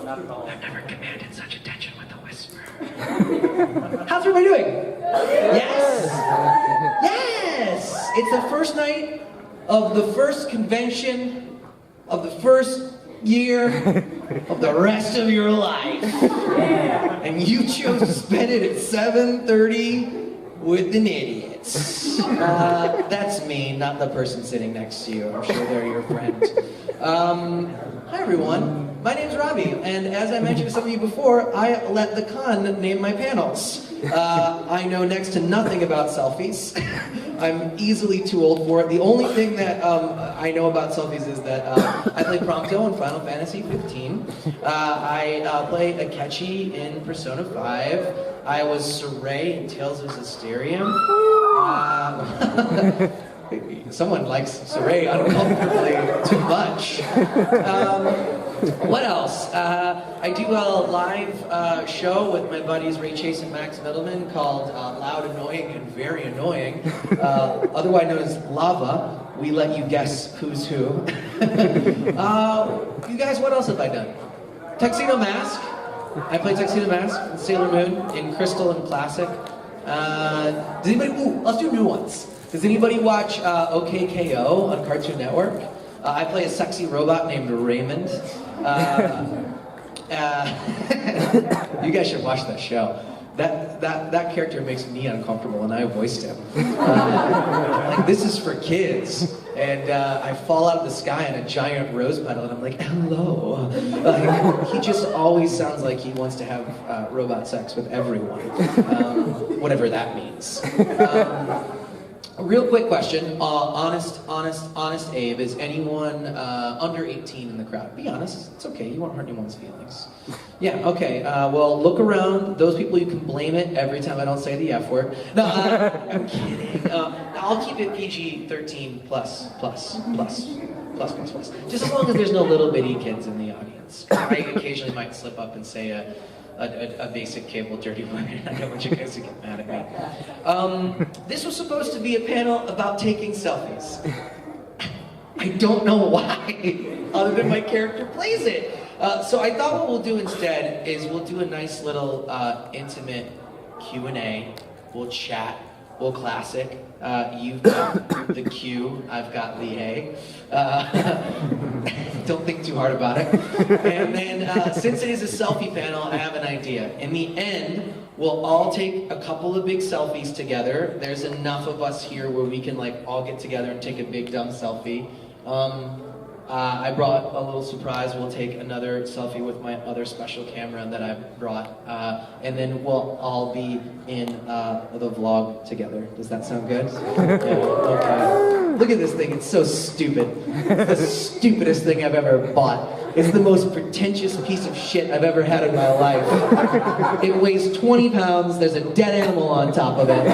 I've never commanded such attention with a whisper. How's everybody doing? Yes! Yes! It's the first night of the first convention of the first year of the rest of your life. And you chose to spend it at 7:30 with an idiots. That's me, not the person sitting next to you. I'm sure they're your friend. Hi everyone. My name's Robbie, and as I mentioned to some of you before, I let the con name my panels. I know next to nothing about selfies. I'm easily too old for it. The only thing that I know about selfies is that I play Prompto in Final Fantasy 15. I play Akechi in Persona 5. I was Saray in Tales of Zestiria. Someone likes Saray uncomfortably too much. What else? I do a live show with my buddies Ray Chase and Max Middleman called Loud, Annoying, and Very Annoying, otherwise known as Lava. We let you guess who's who. You guys, what else have I done? Tuxedo Mask. I play Tuxedo Mask in Sailor Moon, in Crystal and Classic. Does anybody, let's do new ones. Does anybody watch OKKO on Cartoon Network? I play a sexy robot named Raymond. You guys should watch that show. That character makes me uncomfortable, and I voiced him. Like, this is for kids. And I fall out of the sky in a giant rose petal, and I'm like, hello. He just always sounds like he wants to have robot sex with everyone, whatever that means. A real quick question, honest Abe, is anyone under 18 in the crowd? Be honest, it's okay, you won't hurt anyone's feelings. Yeah, okay, well look around, those people you can blame it every time I don't say the F word. No, I'm kidding. I'll keep it PG-13 plus. Just as long as there's no little bitty kids in the audience. I occasionally might slip up and say a basic cable dirty word, and I don't want you guys to get mad at me. This was supposed to be a panel about taking selfies. I don't know why, other than my character plays it. So I thought what we'll do instead is we'll do a nice little intimate Q&A. We'll chat, we'll classic. You've got the Q, I've got the A. Don't think too hard about it. And then, since it is a selfie panel, I have an idea. In the end, we'll all take a couple of big selfies together. There's enough of us here where we can like all get together and take a big dumb selfie. I brought a little surprise. We'll take another selfie with my other special camera that I brought, and then we'll all be in the vlog together. Does that sound good? Yeah, okay. Look at this thing, it's so stupid. It's the stupidest thing I've ever bought. It's the most pretentious piece of shit I've ever had in my life. It weighs 20 pounds, there's a dead animal on top of it.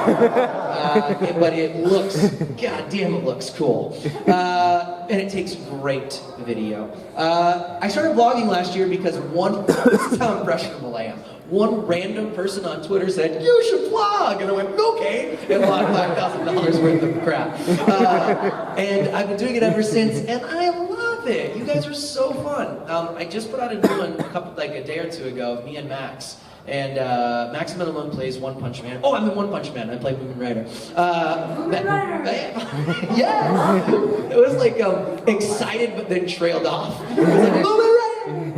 But it looks, goddamn it looks cool. And it takes great video. I started vlogging last year because this is how impressionable I am. One random person on Twitter said, you should vlog! And I went, okay, and logged $5,000 worth of crap. And I've been doing it ever since, and I love it. You guys are so fun. I just put out a new one a day or two ago of me and Max. And Max Middleman plays One Punch Man. Oh, I'm in One Punch Man. I play Moomin Rider. Yeah! It was like excited but then trailed off. It was like, Moomin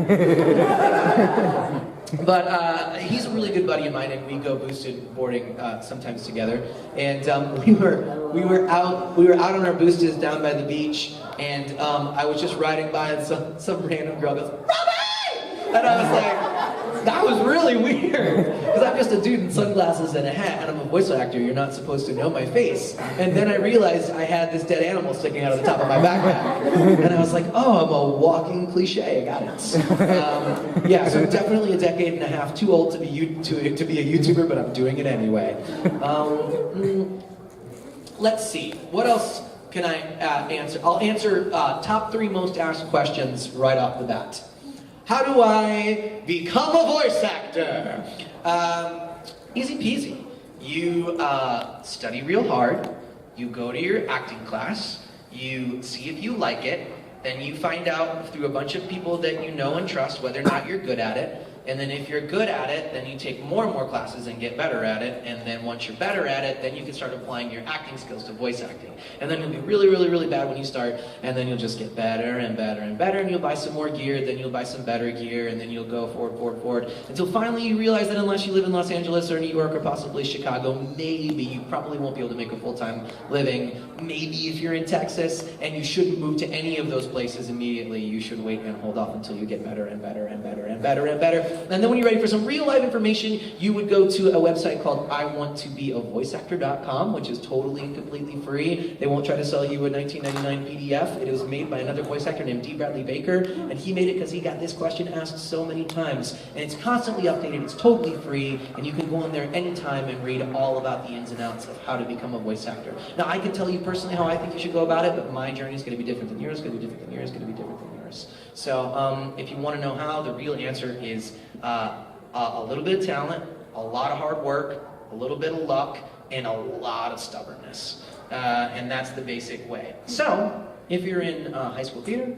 Rider! But he's a really good buddy of mine, and we go boosted boarding sometimes together. And we were out on our boosters down by the beach, and I was just riding by, and some random girl goes, Robbie! And I was like, that was really weird, because I'm just a dude in sunglasses and a hat, and I'm a voice actor. You're not supposed to know my face. And then I realized I had this dead animal sticking out of the top of my backpack, and I was like, oh, I'm a walking cliche. I got it. Yeah, so definitely a decade and a half too old to be a YouTuber, but I'm doing it anyway. Let's see, what else can I answer? I'll answer top 3 most asked questions right off the bat. How do I become a voice actor? Easy peasy. You study real hard, you go to your acting class, you see if you like it, Then you find out through a bunch of people that you know and trust whether or not you're good at it. And then if you're good at it, then you take more and more classes and get better at it. And then once you're better at it, then you can start applying your acting skills to voice acting. And then you'll be really, really, really bad when you start. And then you'll just get better and better and better. And you'll buy some more gear, then you'll buy some better gear. And then you'll go forward. Until finally you realize that unless you live in Los Angeles or New York or possibly Chicago, maybe you probably won't be able to make a full-time living. Maybe if you're in Texas, and you shouldn't move to any of those places immediately, you should wait and hold off until you get better and better and better and better and better. And then when you're ready for some real life information, you would go to a website called iwanttobeavoiceactor.com, which is totally and completely free. They won't try to sell you a $19.99 PDF. It was made by another voice actor named D. Bradley Baker, and he made it because he got this question asked so many times. And it's constantly updated, it's totally free, and you can go on there anytime and read all about the ins and outs of how to become a voice actor. Now, I can tell you personally how I think you should go about it, but my journey is going to be different than yours, going to be different than yours, going to be different than yours. So if you want to know how, the real answer is a little bit of talent, a lot of hard work, a little bit of luck, and a lot of stubbornness. And that's the basic way. So if you're in high school theater,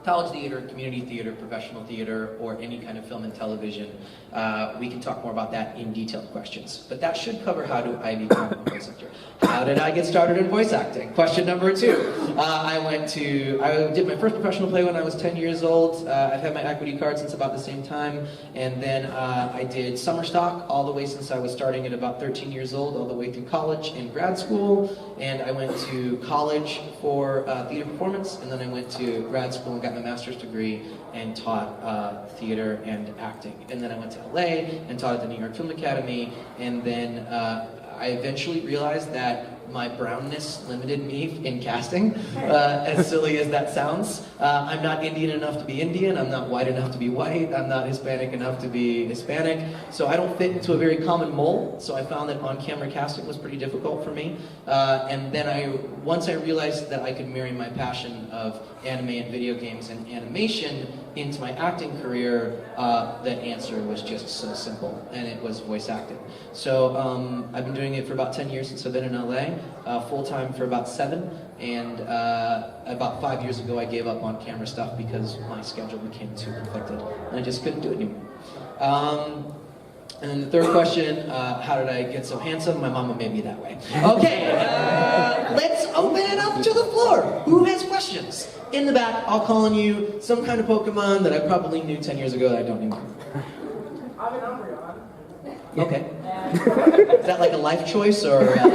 college theater, community theater, professional theater, or any kind of film and television, we can talk more about that in detailed questions. But that should cover how do I become a voice actor. How did I get started in voice acting? Question number 2. I did my first professional play when I was 10 years old. I've had my equity card since about the same time. And then I did summer stock all the way since I was starting at about 13 years old, all the way through college and grad school. And I went to college for theater performance, and then I went to grad school and got my master's degree and taught theater and acting. And then I went to LA and taught at the New York Film Academy, and then I eventually realized that my brownness limited me in casting, as silly as that sounds. I'm not Indian enough to be Indian, I'm not white enough to be white, I'm not Hispanic enough to be Hispanic, so I don't fit into a very common mold, so I found that on-camera casting was pretty difficult for me. And then once I realized that I could marry my passion of anime and video games and animation into my acting career, the answer was just so simple, and it was voice acting. So I've been doing it for about 10 years since I've been in LA, full-time for about 7, and about 5 years ago I gave up on camera stuff because my schedule became too conflicted, and I just couldn't do it anymore. And then the third question, how did I get so handsome? My mama made me that way. Okay, let's open it up to the floor. Who has questions? In the back, I'll call on you some kind of Pokemon that I probably knew 10 years ago that I don't anymore. I'm an Umbreon. Okay. Is that like a life choice or? Yeah.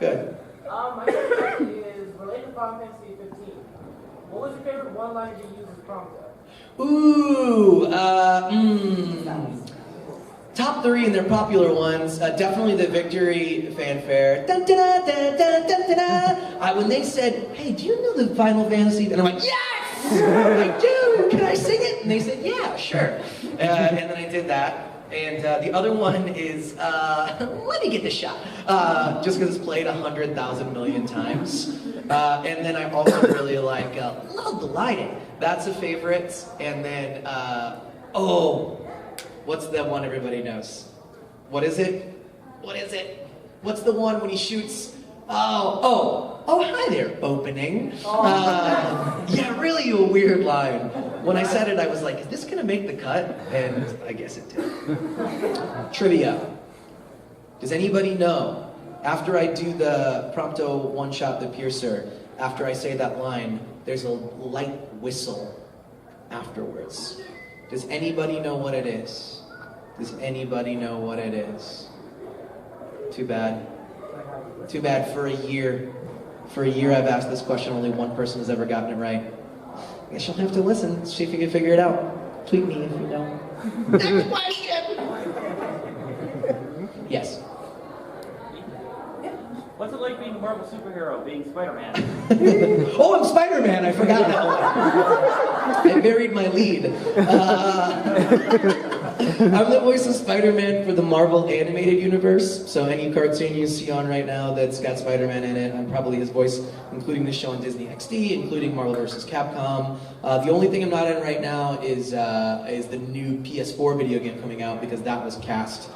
Good. My next question is related to Final Fantasy 15. What was your favorite one-liner you used as prompter? Ooh, top 3 and they're popular ones. Definitely the victory fanfare. Dun, dun, dun, dun, dun, dun, dun, dun. When they said, "Hey, do you know the Final Fantasy?" And I'm like, "Yes, I do. Can I sing it?" And they said, "Yeah, sure." And then I did that. And the other one is, let me get this shot, just because it's played 100,000 million times. And then I also really like Love the Lighting. That's a favorite. And then, what's the one everybody knows? What is it? What's the one when he shoots? Oh, hi there, opening. Yeah, really a weird line. When I said it, I was like, is this gonna make the cut? And I guess it did. Trivia. Does anybody know, after I do the Prompto one-shot the piercer, after I say that line, there's a light whistle afterwards. Does anybody know what it is? Does anybody know what it is? Too bad. Too bad. For a year I've asked this question, only one person has ever gotten it right. I guess you'll have to listen, see if you can figure it out. Tweet me if you know. Next question! Yes. What's it like being a Marvel superhero, being Spider-Man? Oh, I'm Spider-Man, I forgot that one. I buried my lead. I'm the voice of Spider-Man for the Marvel animated universe, so any cartoon you see on right now that's got Spider-Man in it, I'm probably his voice, including the show on Disney XD, including Marvel vs. Capcom. The only thing I'm not in right now is the new PS4 video game coming out, because that was cast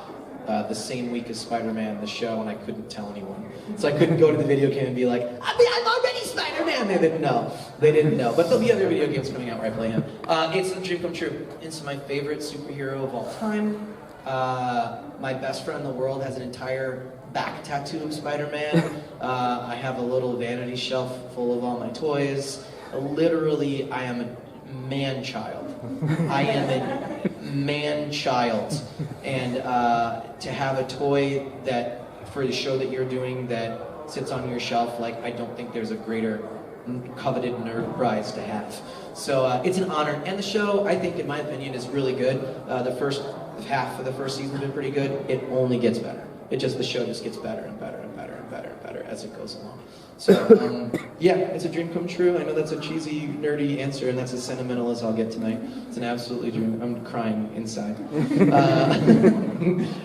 the same week as Spider-Man, the show, and I couldn't tell anyone. So I couldn't go to the video game and be like, I'm already Spider-Man! They didn't know. They didn't know. But there'll be other video games coming out where I play him. It's a dream come true. It's my favorite superhero of all time. My best friend in the world has an entire back tattoo of Spider-Man. I have a little vanity shelf full of all my toys. Literally, I am a man-child. I am a man-child. And to have a toy that, for the show that you're doing, that sits on your shelf, like, I don't think there's a greater coveted nerd prize to have. So it's an honor. And the show, I think, in my opinion, is really good. The first half of the first season has been pretty good. It only gets better. The show just gets better and better and better and better and better as it goes along. So, yeah, it's a dream come true. I know that's a cheesy, nerdy answer, and that's as sentimental as I'll get tonight. It's an absolutely dream. I'm crying inside.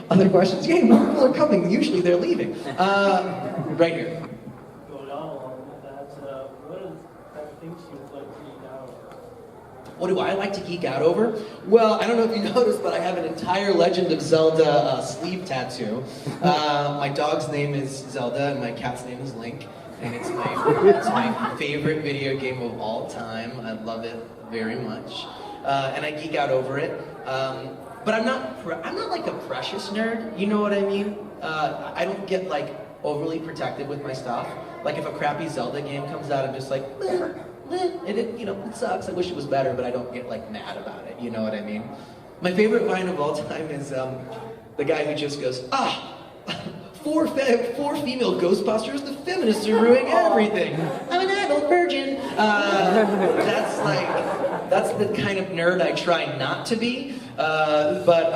Other questions? Yeah, more people are coming. Usually they're leaving. Right here. Going on along with that, what are the type of things you would like to eat out? What do I like to geek out over? Well, I don't know if you noticed, but I have an entire Legend of Zelda sleeve tattoo. My dog's name is Zelda, and my cat's name is Link. And it's my favorite video game of all time. I love it very much, and I geek out over it. But I'm not like a precious nerd. You know what I mean? I don't get like overly protective with my stuff. Like if a crappy Zelda game comes out, I'm just like, and it sucks. I wish it was better, but I don't get like mad about it. You know what I mean? My favorite line of all time is the guy who just goes, Four female Ghostbusters, the feminists are ruining everything. I'm an adult virgin. That's the kind of nerd I try not to be. But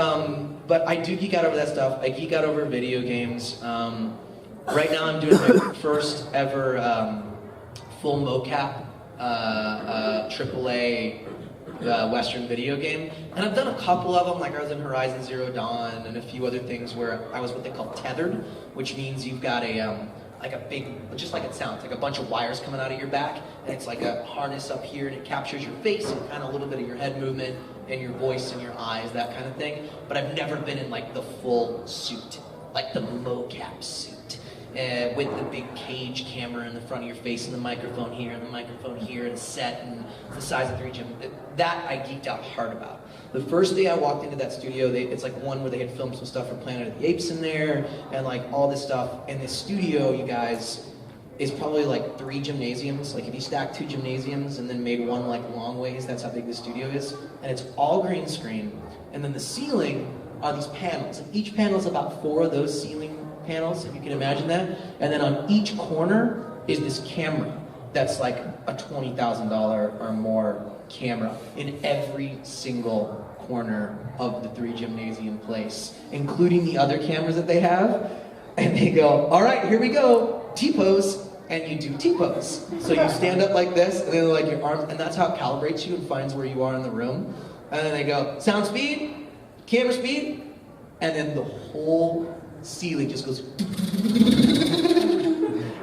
I do geek out over that stuff. I geek out over video games. Right now I'm doing my first ever full mocap AAA Western video game, and I've done a couple of them. Like I was in Horizon Zero Dawn and a few other things where I was what they call tethered, which means you've got like a big, just like it sounds, like a bunch of wires coming out of your back, and it's like a harness up here, and it captures your face and kind of a little bit of your head movement and your voice and your eyes, that kind of thing. But I've never been in like the full suit, like the mocap suit. With the big cage camera in the front of your face and the microphone here and the microphone here and a set and the size of the region. That I geeked out hard about. The first day I walked into that studio, it's like one where they had filmed some stuff for Planet of the Apes in there and like all this stuff. And this studio, you guys, is probably like 3 gymnasiums. Like if you stack 2 gymnasiums and then made one like long ways, that's how big the studio is. And it's all green screen. And then the ceiling are these panels. And each panel is about 4 of those ceiling panels, if you can imagine that. And then on each corner is this camera that's like a $20,000 or more camera in every single corner of the 3 gymnasium place, including the other cameras that they have. And they go, all right, here we go, T-pose. And you do T-pose. So you stand up like this, and then like your arms, and that's how it calibrates you and finds where you are in the room. And then they go, sound speed, camera speed, and then the whole ceiling just goes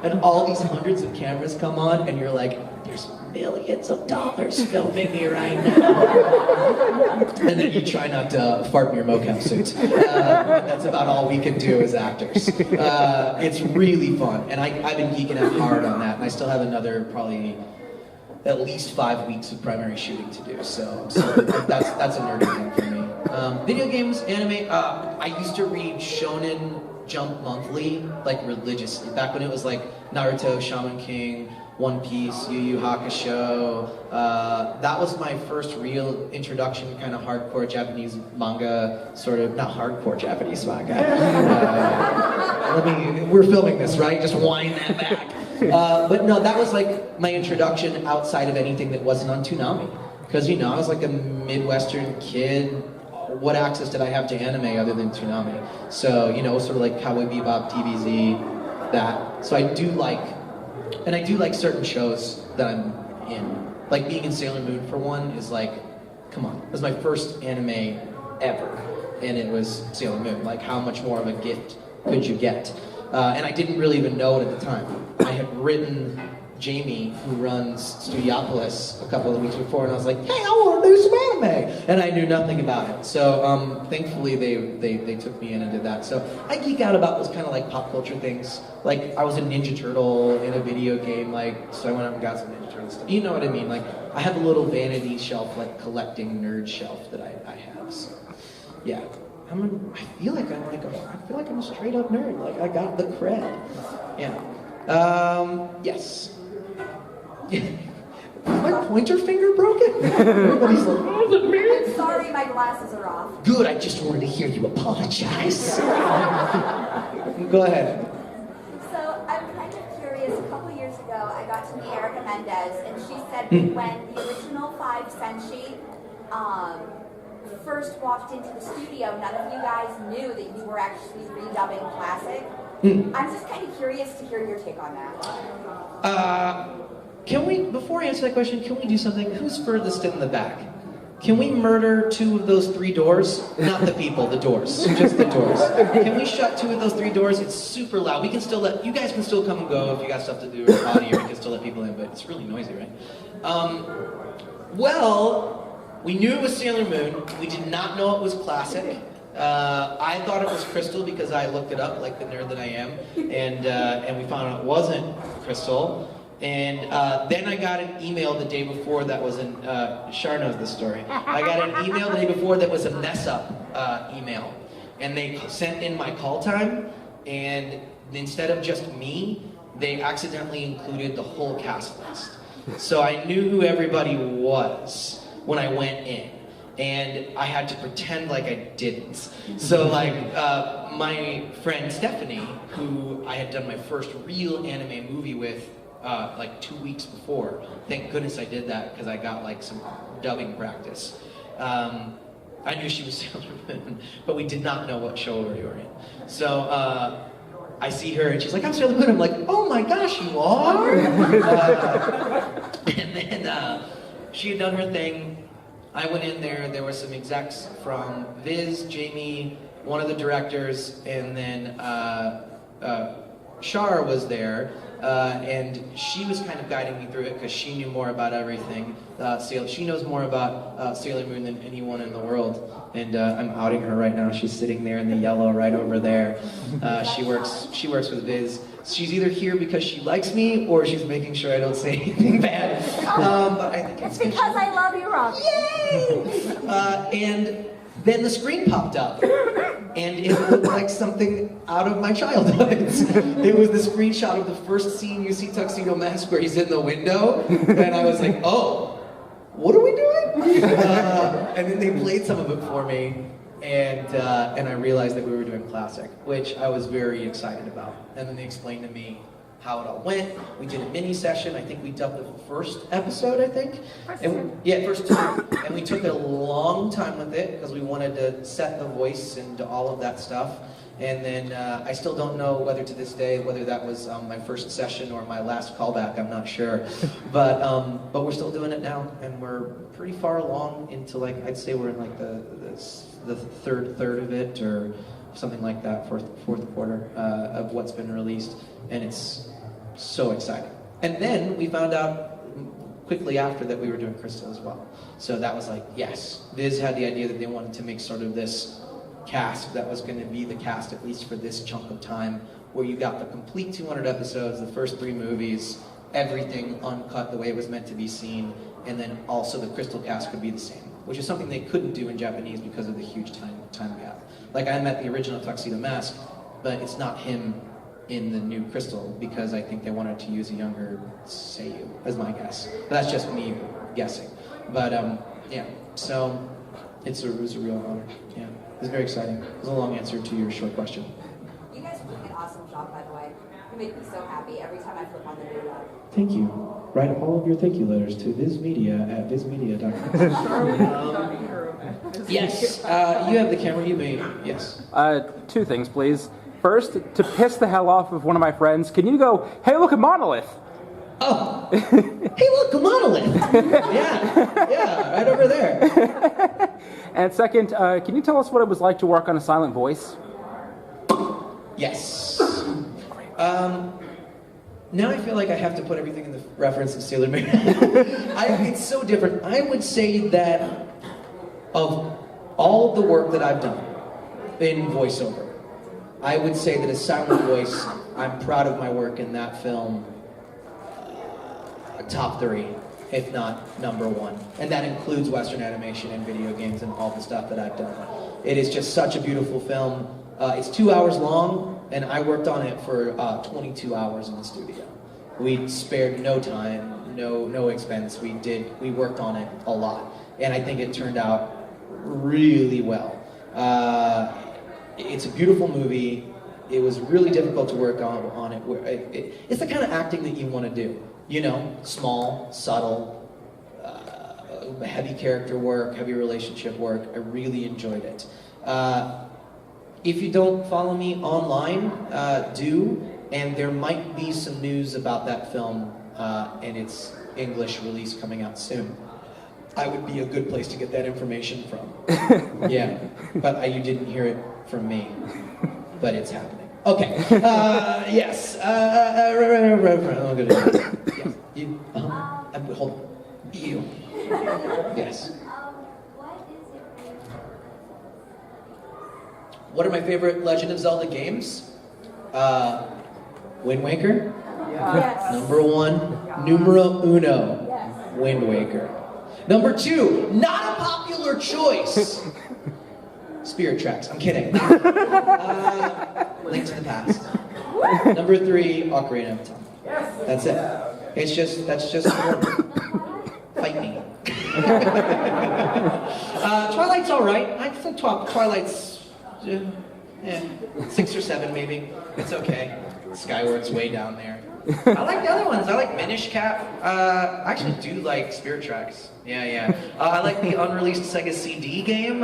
and all these hundreds of cameras come on, and you're like, there's millions of dollars filming me right now. And then you try not to fart in your mocap suit. That's about all we can do as actors. It's really fun, and I've been geeking out hard on that, and I still have another probably at least 5 weeks of primary shooting to do, so that's a nerdy thing for me. Video games, anime, I used to read Shonen Jump Monthly, like religiously, back when it was like Naruto, Shaman King, One Piece, Yu Yu Hakusho. That was my first real introduction to kind of hardcore Japanese manga, sort of, not hardcore Japanese manga. We're filming this, right? Just wind that back. But no, that was like my introduction outside of anything that wasn't on Toonami. Because, I was like a Midwestern kid. What access did I have to anime other than Toonami? So, sort of like Cowboy Bebop, DBZ, that. So I do like certain shows that I'm in. Like being in Sailor Moon, for one, is like, come on. It was my first anime ever. And it was Sailor Moon. Like, how much more of a gift could you get? And I didn't really even know it at the time. I had written Jamie, who runs Studiopolis, a couple of weeks before, and I was like, hey, I want to do some anime! And I knew nothing about it. So thankfully they took me in and did that. So I geek out about those kind of like pop culture things. Like I was a Ninja Turtle in a video game, so I went out and got some Ninja Turtle stuff. You know what I mean? Like I have a little vanity shelf, like collecting nerd shelf that I have. So yeah. I feel like I'm a straight up nerd. Like I got the cred. Yeah. Yes. My pointer finger broken? Everybody's like, oh, is it me? I'm sorry, my glasses are off. Good, I just wanted to hear you apologize. Go ahead. So I'm kind of curious. A couple years ago, I got to meet Erica Mendez, and she said when the original 5 Senshi first walked into the studio, none of you guys knew that you were actually redubbing classic. I'm just kind of curious to hear your take on that. Can we, before I answer that question, can we do something? Who's furthest in the back? Can we murder 2 of those 3 doors? Not the people, the doors. Just the doors. Can we shut 2 of those 3 doors? It's super loud. We can still you guys can still come and go if you got stuff to do or potty, or we can still let people in, but it's really noisy, right? Well, we knew it was Sailor Moon. We did not know it was classic. I thought it was Crystal because I looked it up like the nerd that I am, and we found out it wasn't Crystal. And then I got an email the day before that was Shar knows this story. I got an email the day before that was a mess up email. And they sent in my call time, and instead of just me, they accidentally included the whole cast list. So I knew who everybody was when I went in. And I had to pretend like I didn't. So my friend Stephanie, who I had done my first real anime movie with 2 weeks before. Thank goodness I did that because I got some dubbing practice. I knew she was Sailor Moon, but we did not know what show we were in. So I see her and she's like, I'm Sailor Moon. I'm like, oh my gosh, you are? And then she had done her thing. I went in there, there were some execs from Viz, Jamie, one of the directors, and then Shar was there, and she was kind of guiding me through it because she knew more about everything. She knows more about Sailor Moon than anyone in the world, and I'm outing her right now. She's sitting there in the yellow right over there. She works with Viz. She's either here because she likes me or she's making sure I don't say anything bad. But I think it's because I love you, Robbie. Yay! And then the screen popped up, and it looked like something out of my childhood. It was the screenshot of the first scene you see Tuxedo Mask where he's in the window, and I was like, oh, what are we doing? And then they played some of it for me, and I realized that we were doing classic, which I was very excited about. And then they explained to me how it all went. We did a mini session. I think we dubbed the first episode, I think. First 2. And we took a long time with it because we wanted to set the voice and all of that stuff. And then I still don't know whether to this day, whether that was my first session or my last callback, I'm not sure. But we're still doing it now, and we're pretty far along into I'd say we're in the third of it, or something like that, fourth quarter of what's been released, and it's so exciting. And then we found out quickly after that we were doing Crystal as well. So that was yes. Viz had the idea that they wanted to make sort of this cast that was going to be the cast, at least for this chunk of time, where you got the complete 200 episodes, the first 3 movies, everything uncut the way it was meant to be seen, and then also the Crystal cast could be the same, which is something they couldn't do in Japanese because of the huge time gap. I met the original Tuxedo Mask, but it's not him in the new Crystal because I think they wanted to use a younger Taiyou, as my guess. But that's just me guessing. But so it was a real honor. Yeah, it was very exciting. It was a long answer to your short question. You guys are doing an awesome job, by the way. You make me so happy every time I flip on the new one. Thank you. Write all of your thank you letters to VizMedia at VizMedia.com. Yes, you have the camera. You may. Yes. 2 things, please. First, to piss the hell off of one of my friends, can you go, hey, look, a monolith? Oh, hey, look, a monolith. Yeah, right over there. And second, can you tell us what it was like to work on a silent voice? Yes. Now I feel like I have to put everything in the reference of Sailor Moon. It's so different. I would say that of all of the work that I've done in voiceover, I would say that as silent voice, I'm proud of my work in that film. Top 3, if not number 1. And that includes Western animation and video games and all the stuff that I've done. It is just such a beautiful film. It's 2 hours long, and I worked on it for 22 hours in the studio. We spared no time, no expense. We worked on it a lot. And I think it turned out really well. It's a beautiful movie. It was really difficult to work on it. It's the kind of acting that you want to do. You know, small, subtle, heavy character work, heavy relationship work. I really enjoyed it. If you don't follow me online, do. And there might be some news about that film and its English release coming out soon. I would be a good place to get that information from. Yeah, but you didn't hear it from me. But it's happening. Okay. Yes. Yes. You. Hold on. You. Yes. What are my favorite Legend of Zelda games? Wind Waker. Yes. Number 1, numero uno. Yes. Wind Waker. Number 2, not a popular choice. Spirit Tracks. I'm kidding. Link to the Past. Number 3, Ocarina of Time. That's it. That's just fight me. Twilight's all right. I think Twilight's 6 or 7 maybe. It's okay. Skyward's way down there. I like the other ones. I like Minish Cap. I actually do like Spirit Tracks. Yeah. I like the unreleased Sega CD game.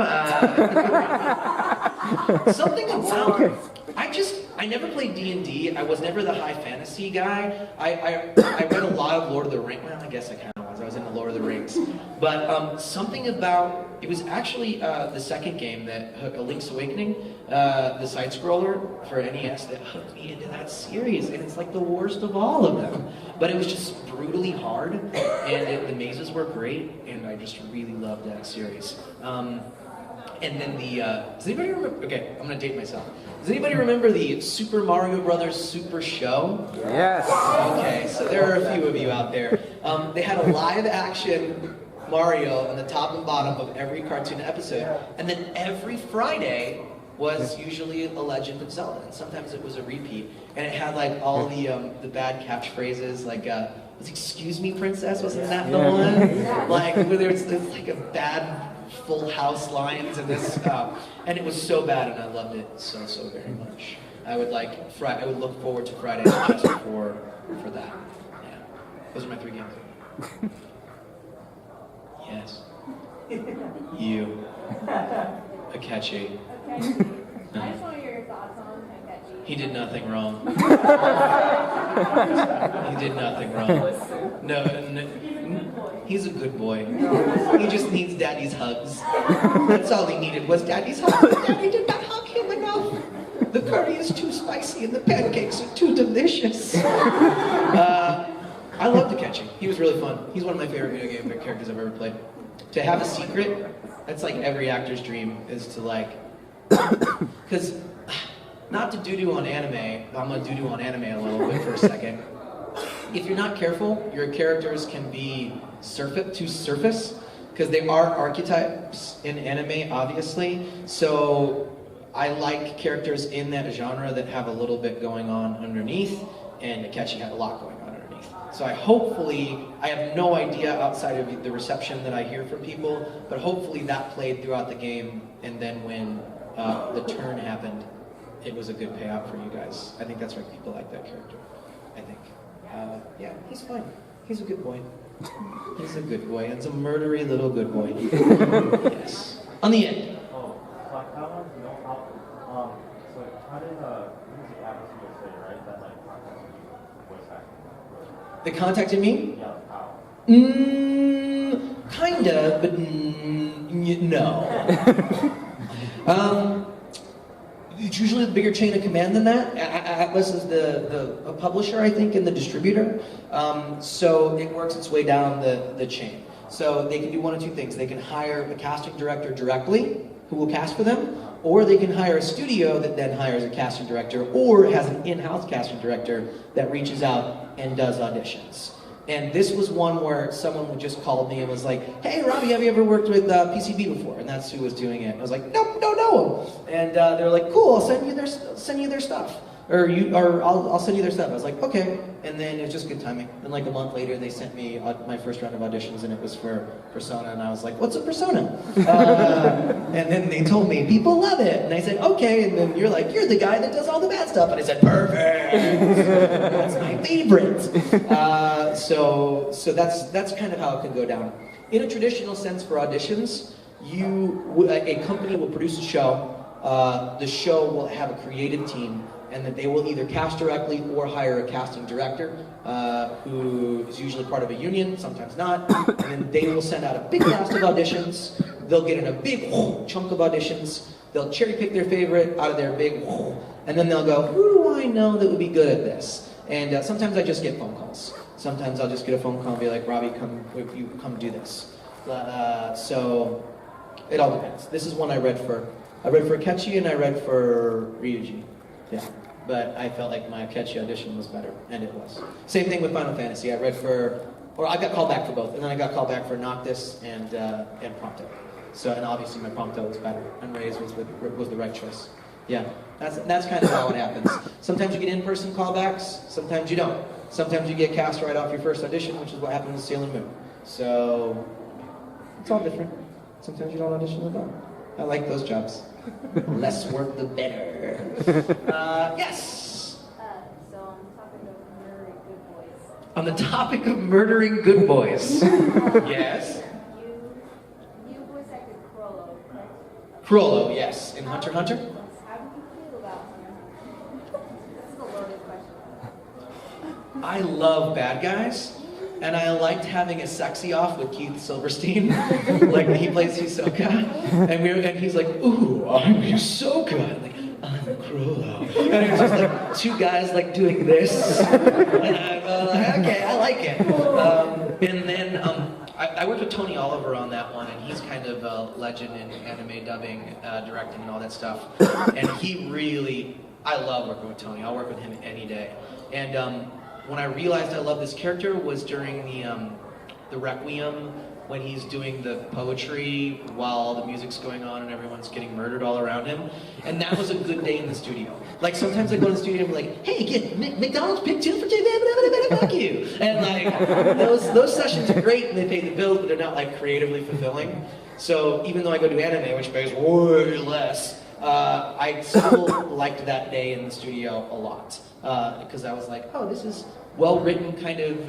Something about I never played D&D. I was never the high fantasy guy. I read a lot of Lord of the Rings. Well, I guess I kind of was. I was into Lord of the Rings. But something about, it was actually the second game, that Link's Awakening, the side-scroller for NES, that hooked me into that series. And it's like the worst of all of them. But it was just brutally hard, and the mazes were great, and I just really loved that series. And then does anybody remember, okay, I'm gonna date myself. Does anybody remember the Super Mario Brothers Super Show? Yes. Okay, so there are a few of you out there. They had a live action Mario on the top and bottom of every cartoon episode. And then every Friday was usually a Legend of Zelda, and sometimes it was a repeat. And it had like all the bad catchphrases, like, was "Excuse me, princess"? Wasn't that the one? Like, where there's like a bad Full House lines and this and it was so bad, and I loved it so very much. I would look forward to Fridays just for that. Yeah, those are my 3 games. Yes. You. Akechi. I just want to hear your thoughts on Akechi. He did nothing wrong. He did nothing wrong. No, he's a good boy. He just needs daddy's hugs. That's all he needed was daddy's hugs. Daddy did not hug him enough. The curry is too spicy and the pancakes are too delicious. I loved Akechi. He was really fun. He's one of my favorite video game characters I've ever played. To have a secret, that's like every actor's dream, is to like, because not to doo-doo on anime, I'm gonna doo-doo on anime a little bit for a second. If you're not careful, your characters can be too surface, because they are archetypes in anime, obviously. So I like characters in that genre that have a little bit going on underneath, and Akechi had a lot going on underneath. So I have no idea outside of the reception that I hear from people, but hopefully that played throughout the game, and then when the turn happened, it was a good payout for you guys. I think that's why people like that character, I think. Yeah, he's fine. He's a good boy. He's a good boy. It's a murdery little good boy. Yes. On the end. Oh, so I kind of want to know how, so how did, music Atlas USA, right, that like contacted you voice acting? They contacted me? Yeah, how? Kinda, but no. It's usually the bigger chain of command than that. Atlas is the publisher, I think, and the distributor. So it works its way down the chain. So they can do one of two things. They can hire a casting director directly, who will cast for them, or they can hire a studio that then hires a casting director, or has an in-house casting director that reaches out and does auditions. And this was one where someone just called me and was like, "Hey, Robbie, have you ever worked with PCB before?" And that's who was doing it. And I was like, "Nope, don't know them." And they're like, "Cool, I'll send you their stuff, or I'll send you their stuff." I was like, "Okay." And then it was just good timing. And like a month later, they sent me my first round of auditions, and it was for Persona. And I was like, "What's a Persona?" And then they told me people love it, and I said, "Okay." And then you're like, "You're the guy that does all the bad stuff," and I said, "Perfect. That's my favorite." So that's kind of how it can go down. In a traditional sense for auditions, a company will produce a show. The show will have a creative team, and that they will either cast directly or hire a casting director who is usually part of a union, sometimes not. And then they will send out a big cast of auditions. They'll get in a big chunk of auditions. They'll cherry pick their favorite out of their big, and then they'll go, "Who do I know that would be good at this?" And sometimes I just get phone calls. Sometimes I'll just get a phone call and be like, "Robbie, come do this." So it all depends. This is one I read for Akechi and I read for Ryuji. Yeah. But I felt like my Akechi audition was better, and it was. Same thing with Final Fantasy. I got called back for both, and then I got called back for Noctis and Prompto. So, and obviously my Prompto was better, and Ray's was the right choice. Yeah, that's kind of how it happens. Sometimes you get in-person callbacks, sometimes you don't. Sometimes you get cast right off your first audition, which is what happened with Sailor Moon. So, it's all different. Sometimes you don't audition at all. I like those jobs. Less work, the better. Yes? So On on the topic of murdering good boys. the topic of murdering good boys. Yes? You voice acted Chrollo, correct? Chrollo, yes. In Hunter x Hunter? How do you feel about Hunter x Hunter? This is a loaded question. I love bad guys. And I liked having a sexy off with Keith Silverstein, like when he plays Hisoka, and he's like, "Ooh, I'm Hisoka," and like, "I'm Chrollo," and it's just like two guys like doing this, and I'm like, okay, I like it. And then I worked with Tony Oliver on that one, and he's kind of a legend in anime dubbing, directing, and all that stuff. And I love working with Tony. I'll work with him any day. And when I realized I loved this character was during the Requiem, when he's doing the poetry while all the music's going on and everyone's getting murdered all around him. And that was a good day in the studio. Like sometimes I go to the studio and be like, "Hey, get McDonald's pick 2 for Jay, fuck you." And like those sessions are great and they pay the bills, but they're not like creatively fulfilling. So even though I go do anime, which pays way less, I still liked that day in the studio a lot. Because I was like, "Oh, this is well-written kind of,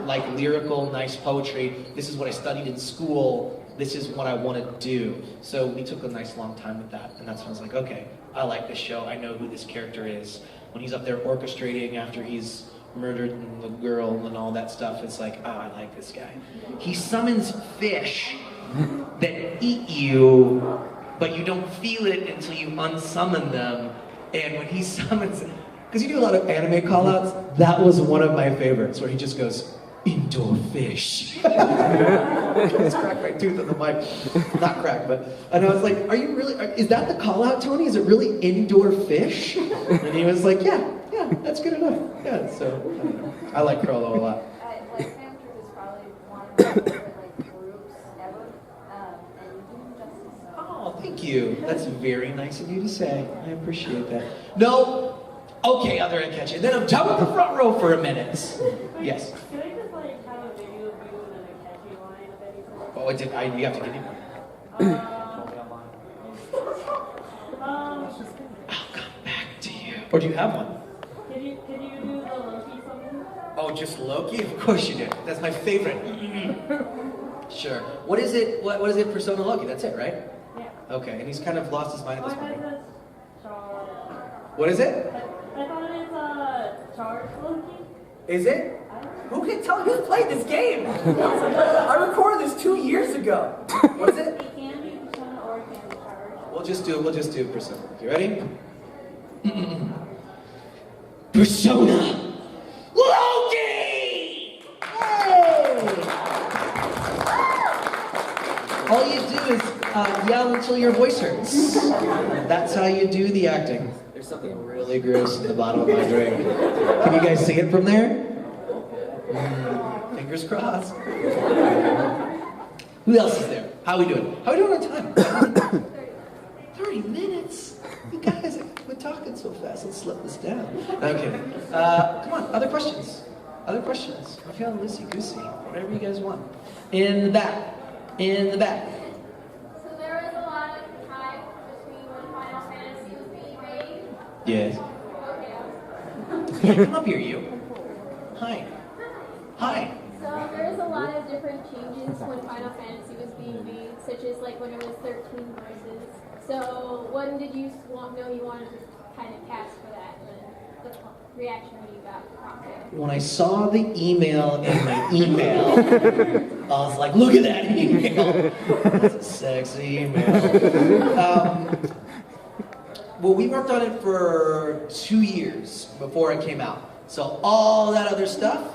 like lyrical, nice poetry. This is what I studied in school. This is what I want to do." So we took a nice long time with that. And that's when I was like, okay, I like this show. I know who this character is. When he's up there orchestrating after he's murdered the girl and all that stuff, it's like, oh, I like this guy. He summons fish that eat you, but you don't feel it until you unsummon them. And when he summons, because you do a lot of anime callouts, that was one of my favorites, where he just goes, "Indoor fish." I just cracked my tooth on the mic. Not cracked, but, and I was like, "Are you really, is that the call out, Tony? Is it really indoor fish?" And he was like, yeah, that's good enough. Yeah, so, I don't know. I like Chrollo a lot. Black Panther is probably one of my favorite groups ever, and you do justice. Oh, thank you. That's very nice of you to say. I appreciate that. No, okay, other Akechi. Then I'm done with the front row for a minute. Yes. Can I just like have a video of you and an Akechi line of any sort? Oh, you have to give me one. I'll come back to you. Or do you have one? Can you do the Loki something? Oh, just Loki? Of course you do. That's my favorite. Sure. What is it? What is it? Persona Loki. That's it, right? Yeah. Okay, and he's kind of lost his mind at this Why point. is it Charge? What is it? I thought it's Charge Loki. Is it? Who can tell who's played this game? I recorded this 2 years ago. What is it? It can be Persona or it can be Charge. Well, We'll just do Persona. You ready? Persona Loki! All you do is yell until your voice hurts. That's how you do the acting. There's something really gross in the bottom of my drink. Can you guys see it from there? Fingers crossed. Who else is there? How are we doing? How are we doing on time? 30 minutes? You guys, we're talking so fast. Let's slow this down. Okay. Come on, other questions? Other questions? I'm feeling loosey-goosey. Whatever you guys want. In the back. In the back. So there was a lot of time between when Final Fantasy was being made? Yes. Okay. Yeah, come up here, you. Hi. Hi. So there was a lot of different changes when Final Fantasy was being made, such as like when it was 13 verses. So when did you know you wanted to kind of cast for that? And the reaction when you got prompted? When I saw the email in my email, I was like, look at that email. That's a sexy email. Well, we worked on it for 2 years before it came out. So all that other stuff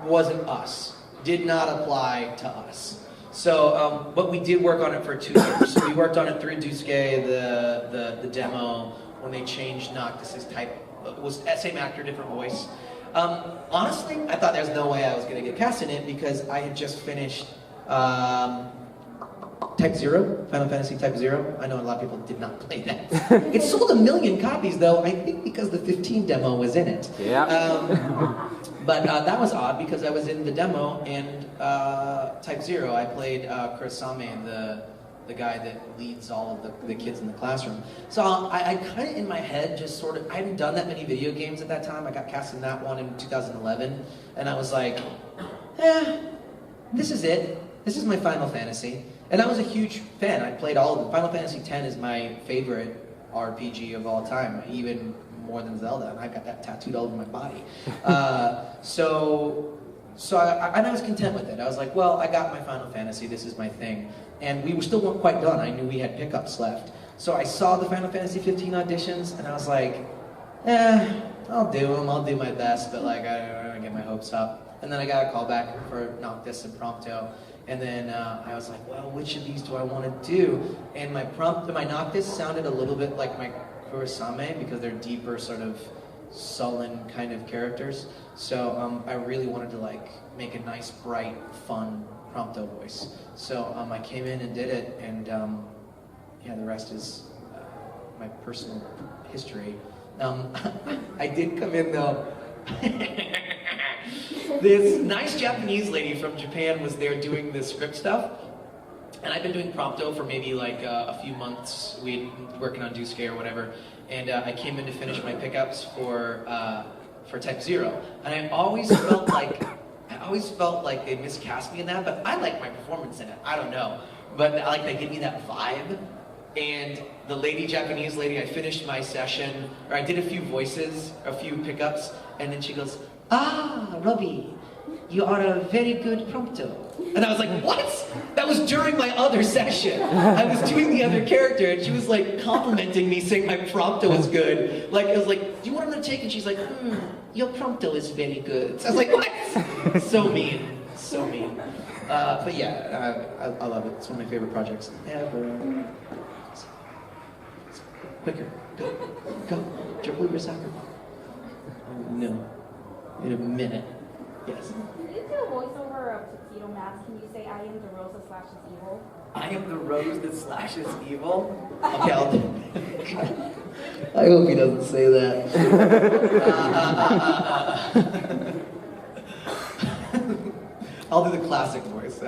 wasn't us. Did not apply to us. So, but we did work on it for 2 years. We worked on it through Dusuke, the demo, when they changed Noctis's type. It was same actor, different voice. Honestly, I thought there was no way I was going to get cast in it because I had just finished Type 0, Final Fantasy Type 0. I know a lot of people did not play that. It sold 1 million copies though, I think because the 15 demo was in it. Yeah. But that was odd because I was in the demo and Type 0. I played Kurosame, the guy that leads all of the kids in the classroom. So I kind of in my head just sort of, I hadn't done that many video games at that time. I got cast in that one in 2011. And I was like, this is it. This is my Final Fantasy. And I was a huge fan. I played all of them. Final Fantasy X is my favorite RPG of all time, even more than Zelda. And I got that tattooed all over my body. So I was content with it. I was like, well, I got my Final Fantasy. This is my thing. And we still weren't quite done. I knew we had pickups left. So I saw the Final Fantasy 15 auditions, and I was like, I'll do them. I'll do my best, but like I don't get my hopes up. And then I got a call back for Noctis and Prompto. And then I was like, well, which of these do I want to do? And my Noctis sounded a little bit like my Kurosame because they're deeper, sort of sullen kind of characters. So I really wanted to like make a nice, bright, fun Prompto voice. So I came in and did it, and yeah, the rest is my personal history. I did come in though. This nice Japanese lady from Japan was there doing the script stuff, and I've been doing Prompto for maybe like a few months. We'd been working on Dusuke or whatever, and I came in to finish my pickups for Type 0, and I always felt like they miscast me in that, but I like my performance in it. I don't know, but like they give me that vibe. And the Japanese lady, I finished my session, or I did a few voices, a few pickups, and then she goes, Robbie, you are a very good Prompto. And I was like, what? That was during my other session. I was doing the other character, and she was like complimenting me, saying my Prompto was good. Like, I was like, do you want him to take? And she's like, your Prompto is very good. So I was like, what? So mean, so mean. But yeah, I love it. It's one of my favorite projects ever. Quicker, go, dribble your soccer ball. No, in a minute. Yes. Can you do a voiceover of Tuxedo Mask? Can you say, I am the rose that slashes evil? I am the rose that slashes evil. Okay, I'll do. I hope he doesn't say that. I'll do the classic voice.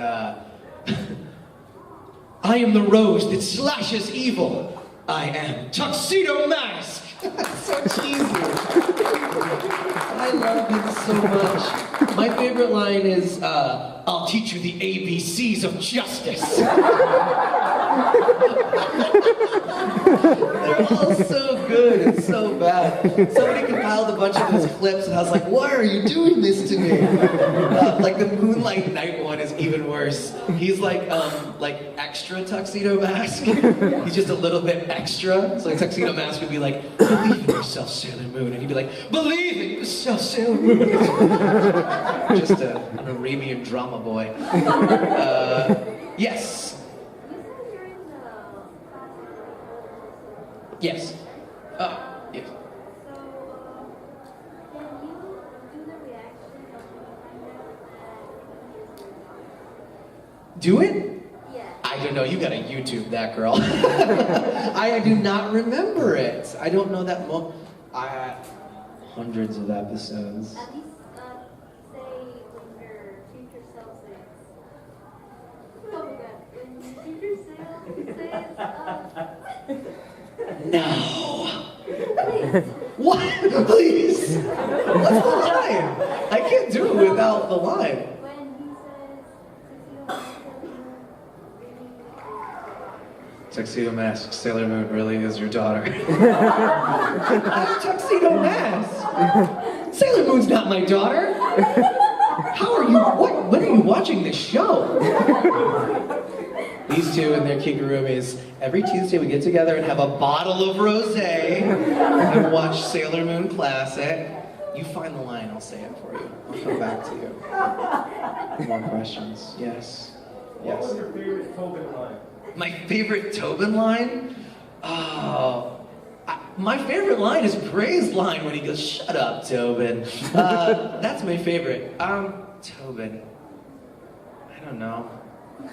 I am the rose that slashes evil. I am Tuxedo Mask. So cheesy. I love him so much. My favorite line is, I'll teach you the ABCs of justice. They're all so good and so bad. Somebody compiled a bunch of those clips, and I was like, "Why are you doing this to me?" Like the Moonlight Night one is even worse. He's like extra Tuxedo Mask. He's just a little bit extra. So like Tuxedo Mask would be like, "Believe in yourself, Sailor Moon," and he'd be like, "Believe in yourself, Sailor Moon." Just an Arabian drama boy. Yes. Yes. Yes. Do it? Yeah. I don't know. You gotta YouTube that, girl. I do not remember it. I don't know that hundreds of episodes. At least say when your future self says. Oh my god. When your future self says. No. What? Please. What's the line? I can't do it without the line. When he says Tuxedo Mask, Sailor Moon really is your daughter. Tuxedo Mask? Sailor Moon's not my daughter. How are you? When are you watching this show? These two and their kigurumis. Every Tuesday we get together and have a bottle of rosé and watch Sailor Moon Classic. You find the line, I'll say it for you. I'll come back to you. More questions? Yes. Yes. What was your favorite Tobin line? My favorite Tobin line? Oh, my favorite line is Gray's line when he goes, "Shut up, Tobin." That's my favorite. Tobin. I don't know.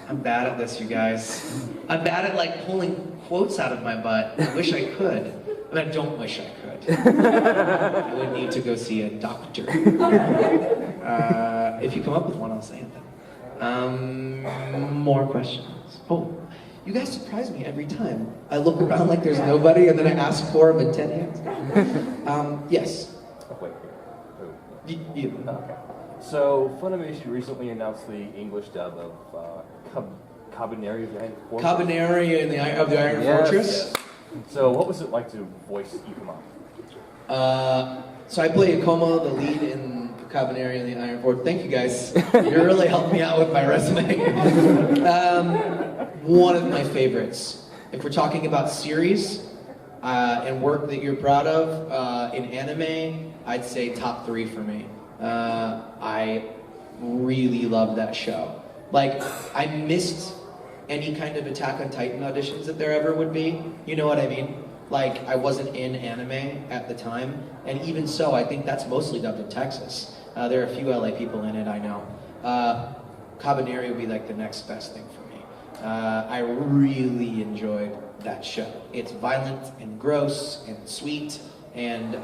I'm bad at this, you guys. I'm bad at like pulling quotes out of my butt. I wish I could. I mean, I don't wish I could. I would need to go see a doctor. If you come up with one, I'll say it then. More questions. Oh, you guys surprise me every time. I look around like there's nobody, and then I ask for them in 10 hands. Yes. Oh, wait. Okay. So, Funimation recently announced the English dub of Cabaneri of the Iron Fortress. Cabaneri of the Iron Fortress? Yes. So, what was it like to voice Ikuma? So I play Akoma, the lead in Cabaneri and the Iron Fortress. Thank you guys. You really helped me out with my resume. One of my favorites. If we're talking about series and work that you're proud of in anime, I'd say top 3 for me. I really love that show. Like, I missed any kind of Attack on Titan auditions that there ever would be. You know what I mean? Like, I wasn't in anime at the time, and even so, I think that's mostly dubbed in Texas. There are a few LA people in it, I know. Cabaneri would be like the next best thing for me. I really enjoyed that show. It's violent and gross and sweet, and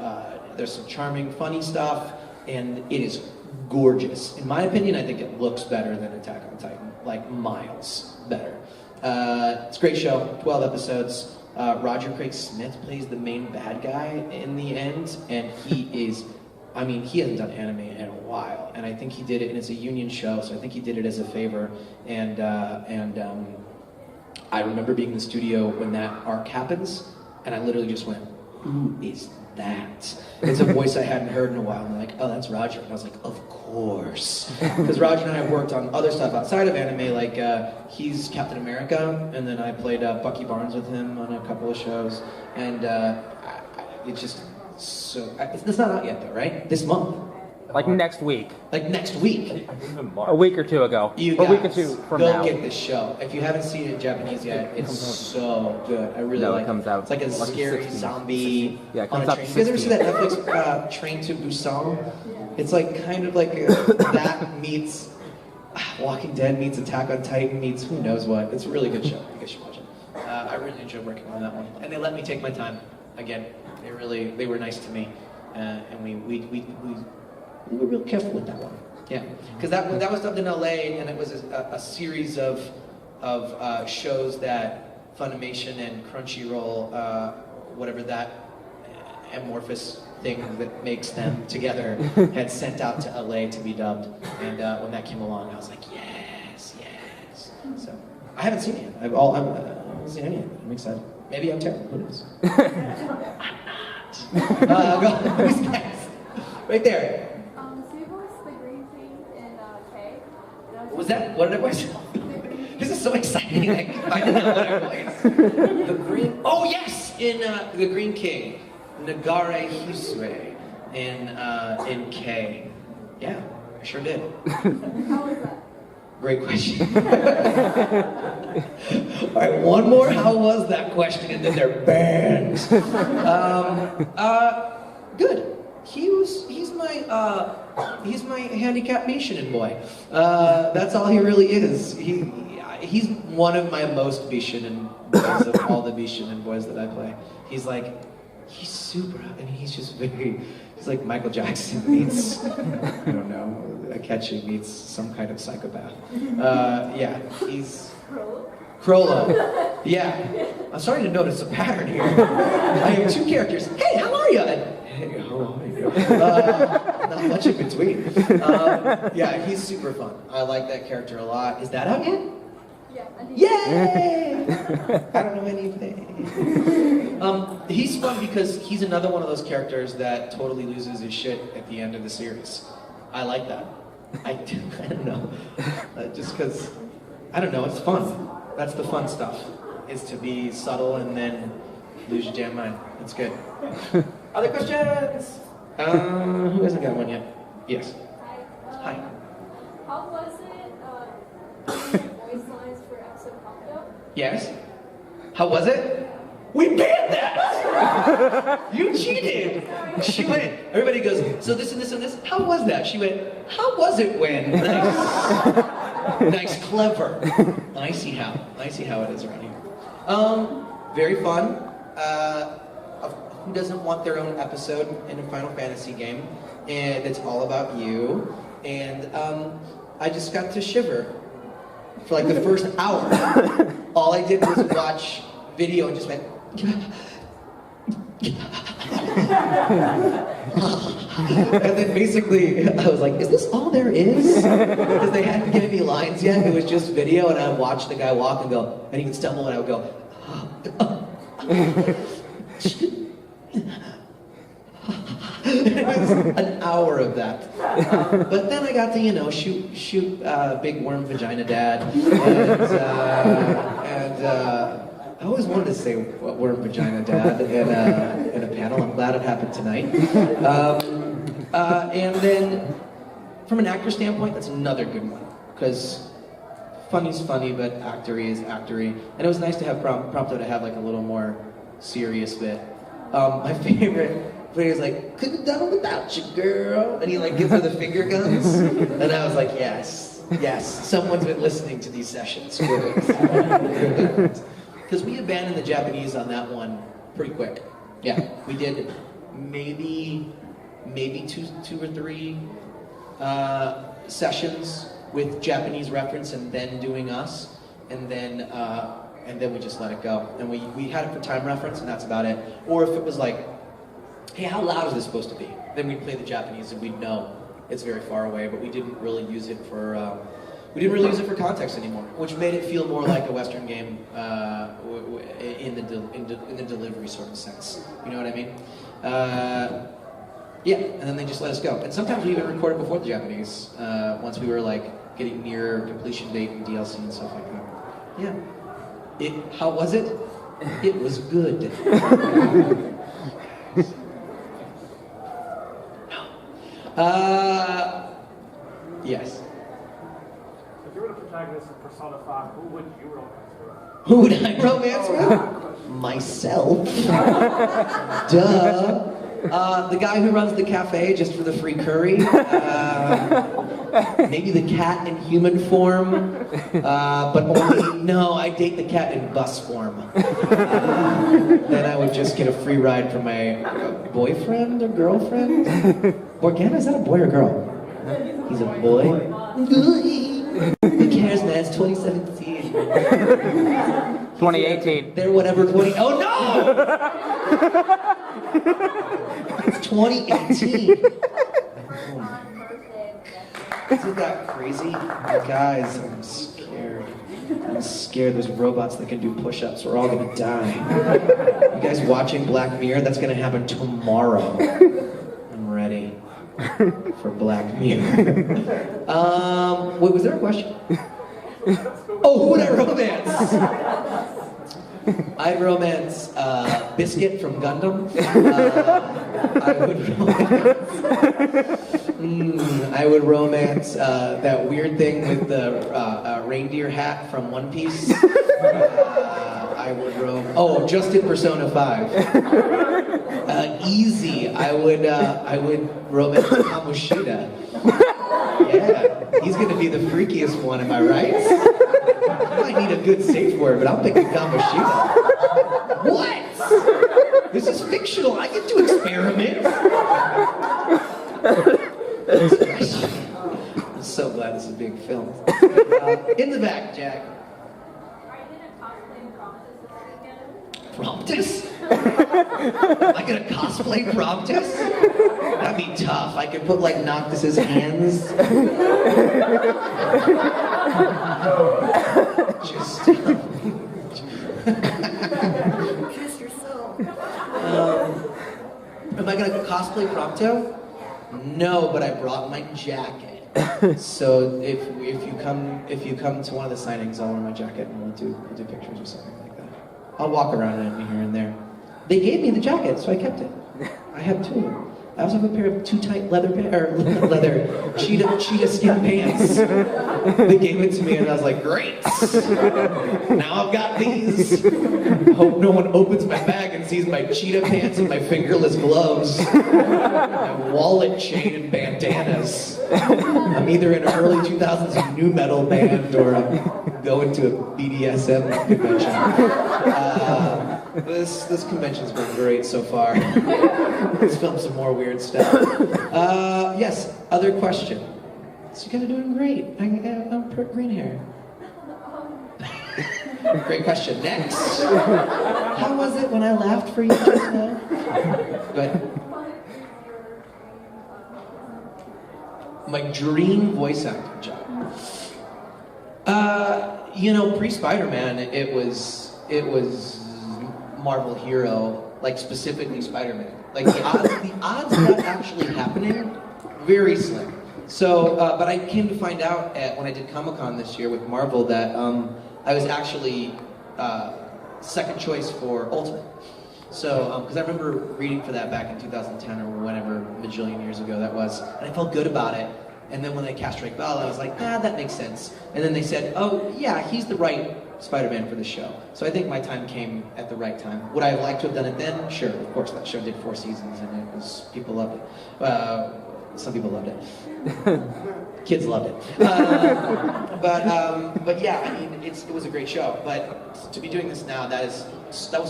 there's some charming, funny stuff, and it is gorgeous. In my opinion, I think it looks better than Attack on Titan, like miles better. It's a great show, 12 episodes. Roger Craig Smith plays the main bad guy in the end, and he is, I mean, he hasn't done anime in a while, and I think he did it, and it's a union show, so I think he did it as a favor, and I remember being in the studio when that arc happens, and I literally just went, who is that? It's a voice I hadn't heard in a while, and they're like, oh, that's Roger, and I was like, of course. Because Roger and I have worked on other stuff outside of anime, like he's Captain America, and then I played Bucky Barnes with him on a couple of shows, and it's just so, it's not out yet though, right? This month. Like next week. Like next week. A week or two ago. You a guys, week or two from go now. get this show. If you haven't seen it in Japanese yet, it's so good. I really like it. Comes out. It's like a scary 16. zombie Yeah, it on comes a out train. You guys ever see 16. that Netflix Train to Busan? It's like kind of like that meets Walking Dead meets Attack on Titan meets who knows what. It's a really good show. You guys should watch it. I really enjoyed working on that one. And they let me take my time. Again, they were nice to me. And we were real careful with that one. Yeah, because that was dubbed in LA, and it was a series of shows that Funimation and Crunchyroll, whatever that amorphous thing that makes them together, had sent out to LA to be dubbed. And when that came along, I was like, yes. So I haven't seen it yet. haven't seen any of it. I'm excited. Maybe I'm terrible. Who knows? Go, these guys. Right there. So you voiced the Green King in K. What was that? What did I voice? This is so exciting. I can know what I voiced. The Green. Oh yes, in the Green King, Nagare Hisue in K. Yeah, I sure did. How was that? Great question. All right, one more. How was that question? And then they're banned. Good. He's my handicapped Bishonen boy. That's all he really is. He's one of my most Bishonen boys of all the Bishonen boys that I play. He's super. I mean, he's like Michael Jackson meets, I don't know, Akechi meets some kind of psychopath. Yeah, he's Crollo. Yeah, I'm starting to notice a pattern here. I have two characters. Hey, how are you? And, hey, how are you? Not much in between. Yeah, he's super fun. I like that character a lot. Is that out yet? Yeah, I think. Yay! I don't know anything. He's fun because he's another one of those characters that totally loses his shit at the end of the series. I like that. I don't know. Just because, I don't know, it's fun. That's the fun stuff, is to be subtle and then lose your damn mind. It's good. Other questions? Who hasn't got one yet? Yes. Hi. How was it doing voice lines for episode popped up? Yes? How was it? We banned that! You cheated! She went, everybody goes, so this and this and this, how was that? She went, how was it when? Nice, nice, clever. I see how it is around here. Very fun. Who doesn't want their own episode in a Final Fantasy game? And it's all about you. And I just got to shiver for like the first hour. All I did was watch video and just went. And then basically, I was like, is this all there is? Because they hadn't given me lines yet. It was just video, and I'd watch the guy walk and go, and he would stumble, and I would go, it was an hour of that. But then I got to, shoot big worm vagina dad. And I always wanted to say worm vagina dad in a panel. I'm glad it happened tonight. And then from an actor standpoint, that's another good one. Because funny's funny, but actory is actory. And it was nice to have Prompto to have like a little more serious bit. My favorite but he was like, couldn't have done it without you, girl. And he like gives her the finger guns. And I was like, yes, someone's been listening to these sessions. Because we abandoned the Japanese on that one pretty quick. Yeah, we did maybe two or three sessions with Japanese reference and then doing us. And then we just let it go. And we had it for time reference and that's about it. Or if it was like, hey, how loud is this supposed to be? Then we'd play the Japanese and we'd know it's very far away, but we didn't really use it for context anymore, which made it feel more like a Western game in the delivery sort of sense. You know what I mean? Yeah, and then they just let us go. And sometimes we even recorded before the Japanese, once we were like getting near completion date and DLC and stuff like that. Yeah. How was it? It was good. Yes. If you were the protagonist of Persona 5, who would you romance with? Who would I romance with? Myself. Duh. The guy who runs the cafe just for the free curry. Maybe the cat in human form. But only, no, I date the cat in bus form. Then I would just get a free ride from my boyfriend or girlfriend. Morgana, is that a boy or girl? He's a boy. Who cares, man? It's 2017. 2018. They're whatever 20. Oh no! It's 2018. Isn't that crazy? Guys, I'm scared. scared. I'm scared there's robots that can do push-ups. We're all gonna die. You guys watching Black Mirror? That's gonna happen tomorrow. I'm ready for Black Mirror. Wait, was there a question? Oh, who would I romance? I'd romance Biscuit from Gundam. I would romance that weird thing with the reindeer hat from One Piece. I would just in Persona 5. Easy. I would romance Kamoshida. Yeah, he's gonna be the freakiest one, am I right? I might need a good safe word, but I'm picking Kamoshida. What? This is fictional. I get to experiment. I'm so glad this is being filmed. In the back, Jack. Are you gonna cosplay Promptus this weekend? Promptus? Am I gonna cosplay Promptus? That'd be tough. I could put like Noctis's hands. Just Kiss yourself. am I gonna cosplay Prompto? No, but I brought my jacket. So if you come to one of the signings, I'll wear my jacket and we'll do pictures or something like that. I'll walk around in it here and there. They gave me the jacket, so I kept it. I have two. I also have a pair of too tight leather cheetah skin pants. They gave it to me and I was like, great. Now I've got these. Hope no one opens my bag and sees my cheetah pants and my fingerless gloves. My wallet chain and bandanas. I'm either in an early 2000s nu metal band or I'm going to a BDSM convention. This convention's been great so far. Let's film some more weird stuff. Yes, other question. So you guys are doing great. I'm green hair. Great question. Next. How was it when I laughed for you just now? Go ahead. My dream voice acting job. Pre-Spider-Man, it was Marvel hero, like specifically Spider-Man. Like the odds of that actually happening, very slim. So, but I came to find out when I did Comic-Con this year with Marvel that I was actually second choice for Ultimate. So, because I remember reading for that back in 2010 or whenever, bajillion years ago that was, and I felt good about it. And then when they cast Drake Bell, I was like, that makes sense. And then they said, oh yeah, he's the right Spider-Man for the show. So I think my time came at the right time. Would I have liked to have done it then? Sure, of course. That show did 4 seasons and people loved it. Some people loved it. Kids loved it. But yeah, I mean, it was a great show. But to be doing this now, that was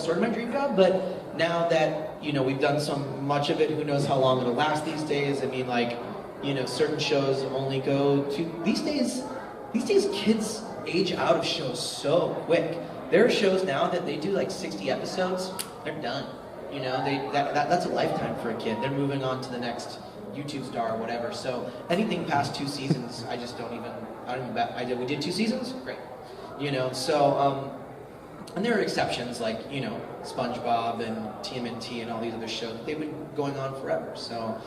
sort of my dream job. But now that, we've done so much of it, who knows how long it'll last these days. I mean, like, certain shows only go to, these days kids age out of shows so quick. There are shows now that they do like 60 episodes, they're done. That's a lifetime for a kid. They're moving on to the next YouTube star or whatever. So anything past 2 seasons, I don't even bet. We did 2 seasons? Great. So, and there are exceptions like, SpongeBob and TMNT and all these other shows. They've been going on forever. So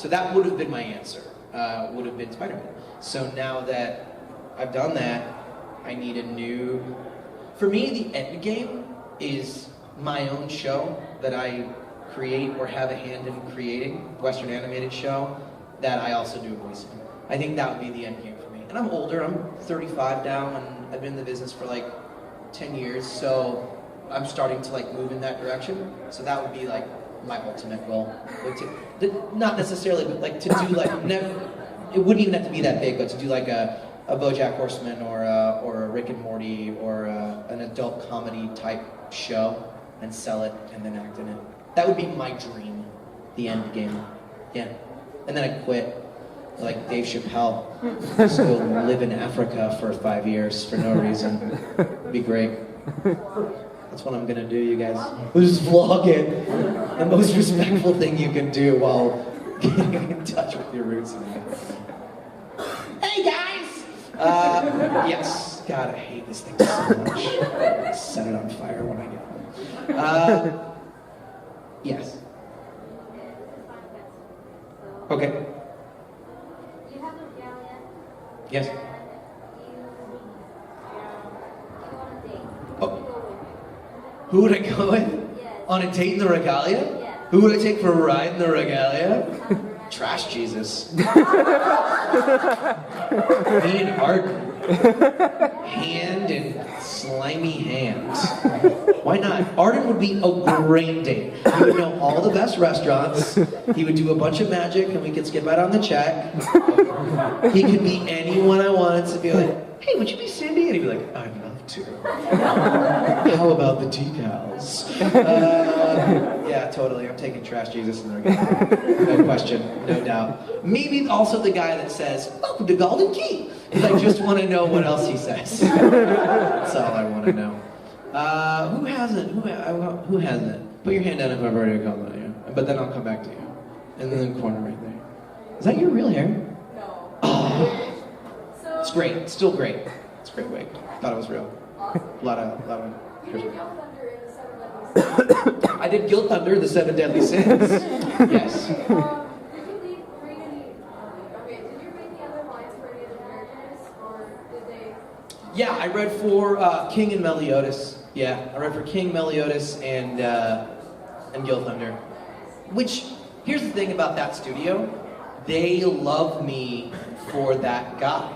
that would have been my answer, would have been Spider-Man. So now that I've done that, I need a new... For me, the end game is my own show that I create or have a hand in creating, Western animated show, that I also do a voice in. I think that would be the end game for me. And I'm older, I'm 35 now, and I've been in the business for like 10 years, so I'm starting to like move in that direction. So that would be like my ultimate goal. Not necessarily, but like to do like, it wouldn't even have to be that big, but to do like a BoJack Horseman or a Rick and Morty or an adult comedy type show and sell it and then act in it. That would be my dream, the end game. Yeah. And then I quit, like Dave Chappelle, just go live in Africa for 5 years for no reason. It'd be great. That's what I'm gonna do, you guys. We'll just vlog it. The most respectful thing you can do while getting in touch with your roots. Hey guys! Yes. God, I hate this thing so much. I'll set it on fire when I get home. Yes. Okay. You have a galleon. Yes. And you want a date. Oh. Who would Who would you go with? I go with? Yes. On a date in the regalia? Yes. Who would I take for a ride in the regalia? Trash Jesus. Me and Arden. Hand in slimy hands. Why not? Arden would be a great date. He would know all the best restaurants. He would do a bunch of magic and we could skip out on the check. He could be anyone I wanted to be like, hey, would you be Cindy? And he'd be like, I'd love to. How about the decals? Yeah, totally. I'm taking Trash Jesus in the regalia. No question, no doubt. Maybe also the guy that says, welcome to Golden Key. Because I just want to know what else he says. That's all I want to know. Who hasn't? Who hasn't? Put your hand down if I've already called on you. But then I'll come back to you. In the corner right there. Is that your real hair? No. Oh. It's great. It's still great. It's a great wig. Thought it was real. Awesome. A lot of. You did Guild Thunder in the 7 Deadly Sins. I did Guild Thunder, the 7 Deadly Sins. Yes. Did you read any? Okay, did you read the other lines for any of the characters, or did they? Yeah, I read for King and Meliodas. Yeah, I read for King, Meliodas, and Guild Thunder. Which, here's the thing about that studio. They love me for that guy.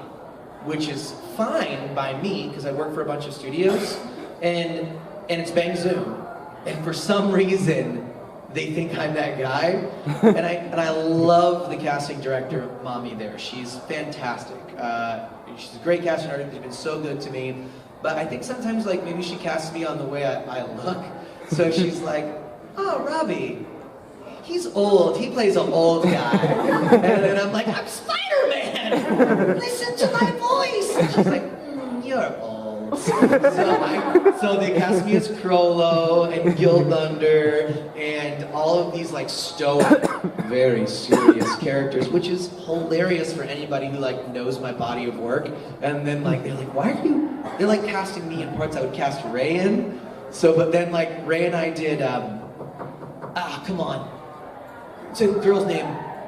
Which is fine by me, because I work for a bunch of studios. And it's Bang Zoom. And for some reason, they think I'm that guy. And I love the casting director, Mommy, there. She's fantastic. She's a great casting artist. She's been so good to me. But I think sometimes, like, maybe she casts me on the way I look. So she's like, oh, Robbie, he's old. He plays an old guy. And then I'm like, I'm Spider-Man. Listen to my voice. And she's like, you're old. So they cast me as Crollo and Guild Thunder and all of these like stoic, very serious characters, which is hilarious for anybody who like knows my body of work. And then like they're like, why are you? They're like casting me in parts I would cast Ray in. So, but then like Ray and I did. Come on. Say the girl's name.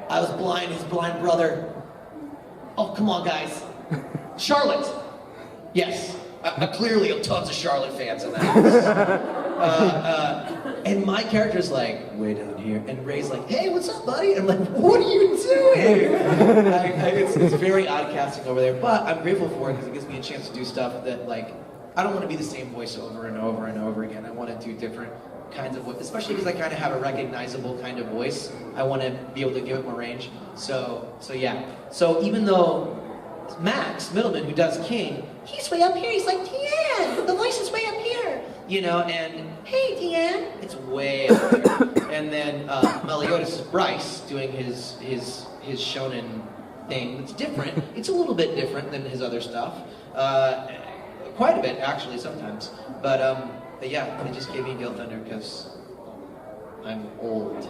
I was blind. His blind brother. Oh, come on, guys. Charlotte. Yes. Clearly, tons of Charlotte fans in that house. And my character's like, way down here. And Ray's like, hey, what's up, buddy? I'm like, what are you doing? It's very odd casting over there. But I'm grateful for it because it gives me a chance to do stuff that, like, I don't want to be the same voice over and over and over again. I want to do different kinds of voice, especially because I kind of have a recognizable kind of voice. I want to be able to give it more range. So yeah. So even though Max Middleman, who does King, he's way up here. He's like, Tian, the voice is way up here. You know, and hey, Tian, it's way up here. And then Meliodas is Bryce doing his shonen thing. It's different. It's a little bit different than his other stuff. Quite a bit, actually, sometimes. But yeah, they just gave me Guild Thunder because I'm old.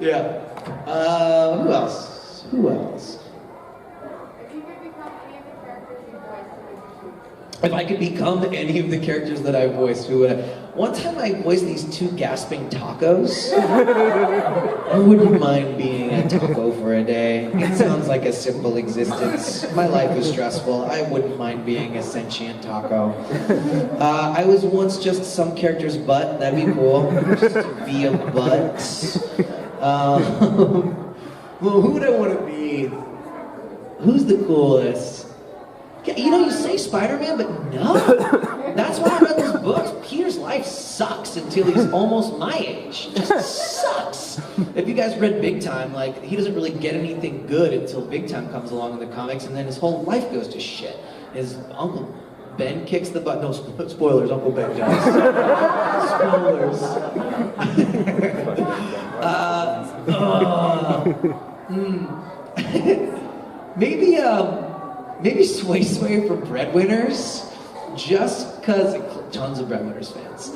Yeah. Who else? Who else? If you could become any of the characters that I voiced, who would I? One time I voiced these two gasping tacos. I wouldn't mind being a taco for a day. It sounds like a simple existence. My life is stressful. I wouldn't mind being a sentient taco. I was once just some character's butt. That'd be cool. Just to be a butt. Well, who would I want to be? Who's the coolest? You know, you say Spider-Man, but no. That's why I read those books. Peter's life sucks until he's almost my age. It just sucks. If you guys read Big Time, like, he doesn't really get anything good until Big Time comes along in the comics, and then his whole life goes to shit. His Uncle Ben kicks the butt. No, spoilers, Uncle Ben does. Spoilers. Maybe Sway Sway for Breadwinners, just because, tons of Breadwinners fans,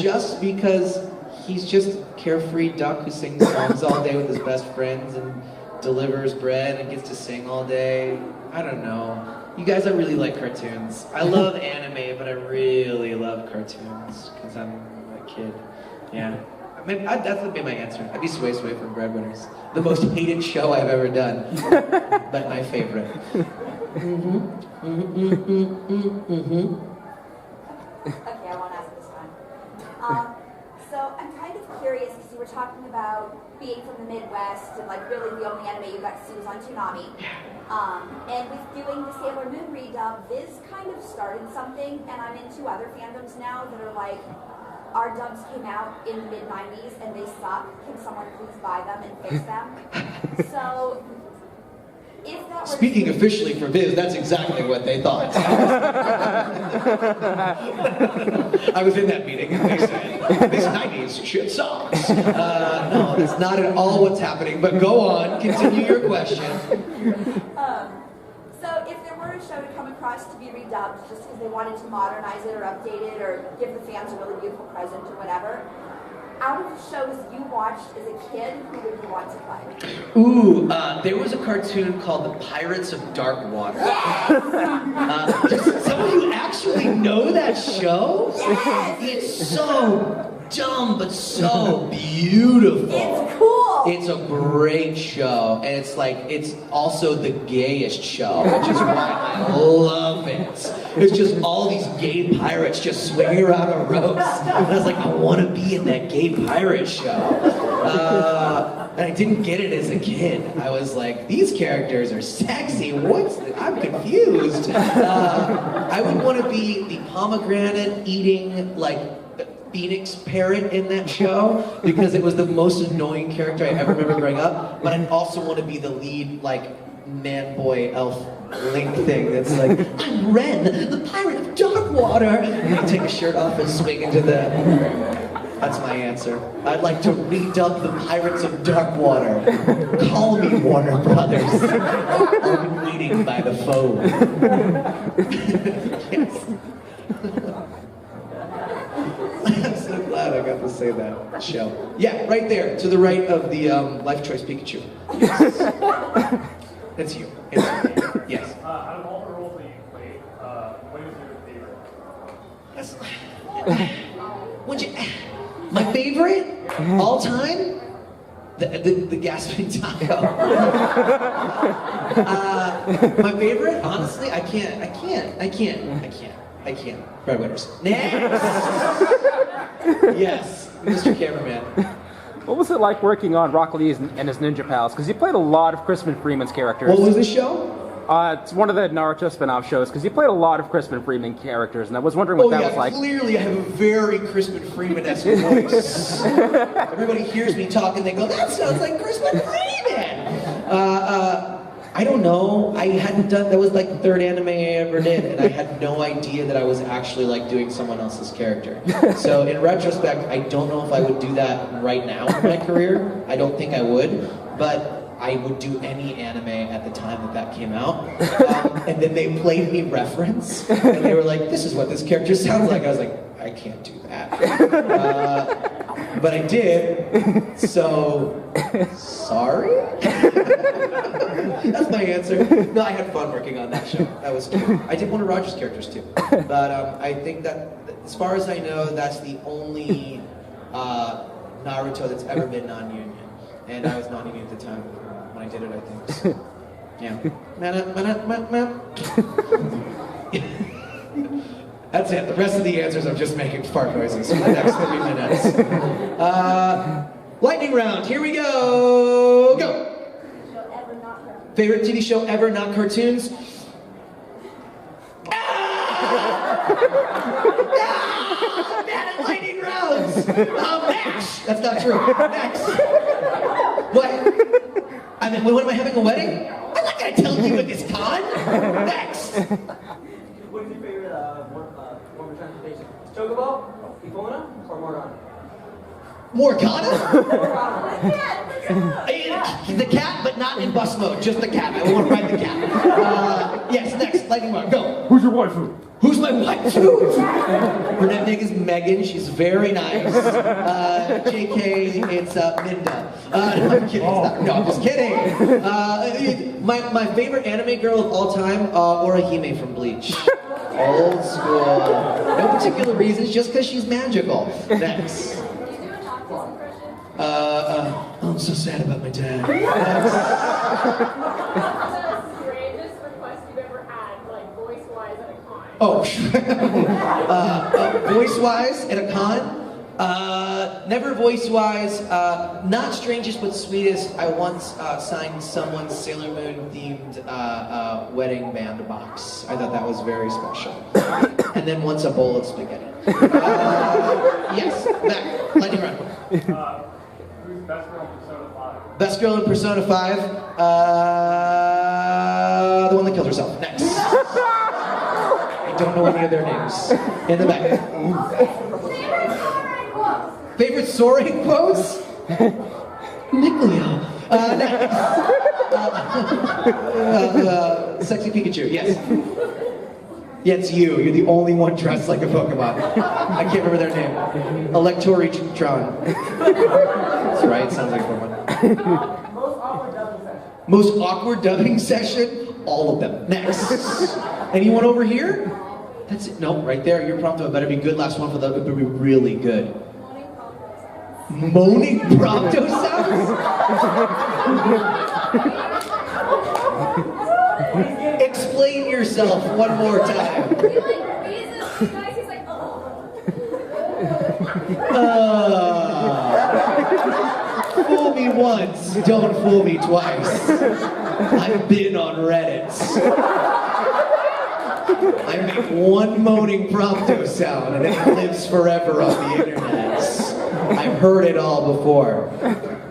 just because he's just a carefree duck who sings songs all day with his best friends, and delivers bread and gets to sing all day. I don't know. You guys, I really like cartoons. I love anime, but I really love cartoons because I'm a kid. Yeah. That would be my answer. I'd be Sway Sway from Breadwinners. The most hated show I've ever done, but my favorite. Okay, I won't ask this one. So I'm kind of curious because you were talking about being from the Midwest and like really the only anime you got to see was on Toonami. And with doing the Sailor Moon redub, Viz kind of started something, and I'm into other fandoms now that are like, our dubs came out in the mid-90s and they suck. Can someone please buy them and fix them? So, if that were Speaking officially for Viz, that's exactly what they thought. I was in that meeting and they said, this 90s shit sucks. No, that's not at all what's happening, but go on, continue your question. So if there were a show to come across to be redubbed just because they wanted to modernize it or update it or give the fans a really beautiful present or whatever, out of the shows you watched as a kid, who would you want to play? Ooh, there was a cartoon called The Pirates of Dark Water. Some of you actually know that show? Yes! It's so dumb, but so beautiful. It's cool! It's a great show, and it's also the gayest show, which is why I love it. It's just all these gay pirates just swinging around on ropes, and I was like, I want to be in that gay pirate show. And I didn't get it as a kid. I was like, these characters are sexy. I'm confused. I would want to be the pomegranate eating Phoenix parrot in that show because it was the most annoying character I ever remember growing up. But I also want to be the lead man boy elf link thing that's like, I'm Ren, the pirate of Darkwater. And you take a shirt off and swing into the. That's my answer. I'd like to redub the Pirates of Darkwater. Call me, Warner Brothers. I'll be waiting by the phone. Yes. I'm so glad I got to say that show. Yeah, right there, to the right of the Life Choice Pikachu. Yes. That's you. It's you. Yes. Out of all the roles that you played, what was your favorite? My favorite all time? The gasping taco. My favorite, honestly, I can't. Breadwinners. Next! Yes, Mr. Cameraman. What was it like working on Rock Lee and his Ninja Pals? Because you played a lot of Crispin Freeman's characters. What was the show? It's one of the Naruto spin-off shows, because you played a lot of Crispin Freeman characters, and I was wondering what that was like. Clearly I have a very Crispin Freeman-esque voice. Everybody hears me talk and they go, that sounds like Crispin Freeman! I don't know. I hadn't done, that was the third anime I ever did, and I had no idea that I was actually doing someone else's character. So in retrospect, I don't know if I would do that right now in my career. I don't think I would, but I would do any anime at the time that came out. And then they played me reference, and they were like, this is what this character sounds like. I was like, I can't do that. But I did, so sorry? That's my answer. No, I had fun working on that show. That was cute. I did one of Roger's characters too. But I think that, as far as I know, that's the only Naruto that's ever been non-union. And I was non-union at the time when I did it, I think. So, yeah. That's it. The rest of the answers I'm just making fart noises for the next 3 minutes. Lightning round. Here we go. Go. Favorite TV show ever, not cartoons? Lightning rounds. Max. That's not true. Max. What? What am I having a wedding? I'm not gonna tell you at this con. Next. What is your favorite form of transportation? Chocobo, Epona, or Morgana? Morgana? The cat, but not in bus mode. Just the cat. I want to ride the cat. Yes, next, lightning round, go. Who's your waifu? Who's my waifu? Her name is Megan. She's very nice. JK, it's Minda. No, I'm kidding. No, I'm just kidding. My favorite anime girl of all time, Orihime from Bleach. Old school. No particular reasons, just because she's magical. Next. Can you do an Octopus impression? I'm so sad about my dad. What's the strangest request you've ever had, like voice-wise at a con? Oh, voice-wise at a con? Never voice-wise. Not strangest but sweetest. I once signed someone's Sailor Moon themed wedding band box. I thought that was very special. And then once a bowl of spaghetti. Yes, back. Lightning round. Who's best girl in Persona 5? Best girl in Persona 5. The one that killed herself. Next. I don't know any of their names. In the back. Favorite soaring pose? Nickleo. Next. Sexy Pikachu, yes. Yeah, it's you. You're the only one dressed like a Pokemon. I can't remember their name. Electroritron. That's right, sounds like a Pokemon. Most awkward dubbing session? All of them. Next. Anyone over here? That's it. No, right there. Your prompto better be good. Last one for that would be really good. Moaning prompto sounds? Explain yourself one more time. He like raises the guys, he's like, Fool me once, don't fool me twice. I've been on Reddit. I make one moaning prompto sound and it lives forever on the internet. I've heard it all before.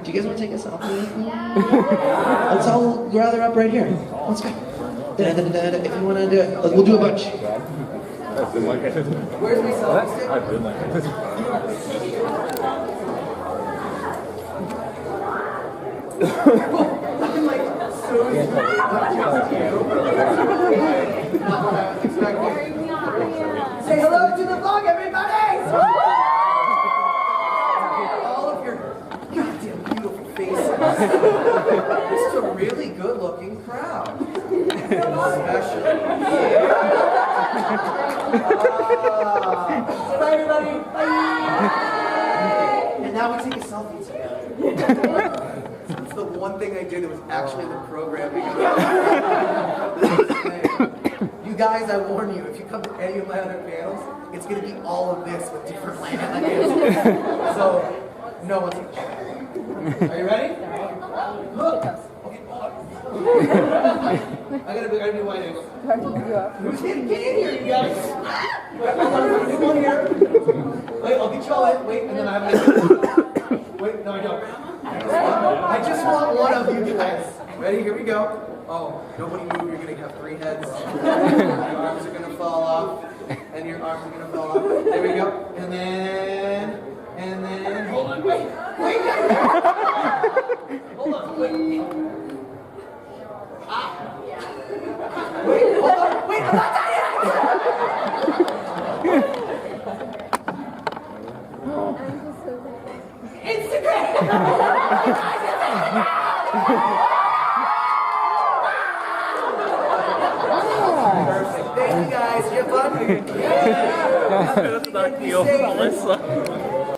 Do you guys want to take a selfie with me? Let's all gather up right here. Let's go. If you want to do it, we'll do a bunch. Where's my selfie stick? I've been like this. I'm like so Say hello to the vlog, everybody! All of your goddamn beautiful faces. This is a really good-looking crowd. Especially. Bye, everybody. Bye. And now we take a selfie together. It's the one thing I did that was actually in the program. You guys, I warn you, if you come to any of my other panels, it's going to be all of this with different languages. So, no one's going to check. Are you ready? Okay. I gotta do wide angle. Who's getting in here, you guys? Hold on, do one here. Wait, I'll get you all in. Wait, and then I have an Wait, no, I don't. I just want one of you guys. Ready? Here we go. Oh, nobody move. You're gonna have 3 heads. Your arms are gonna fall off, and your arms are gonna fall off. There we go. And then, hold on. Wait. Hold on. Wait. Wait, hold on. Wait, I'm not done yet. Instagram. Perfect. Thank you guys. You have fun? Yeah. Be safe.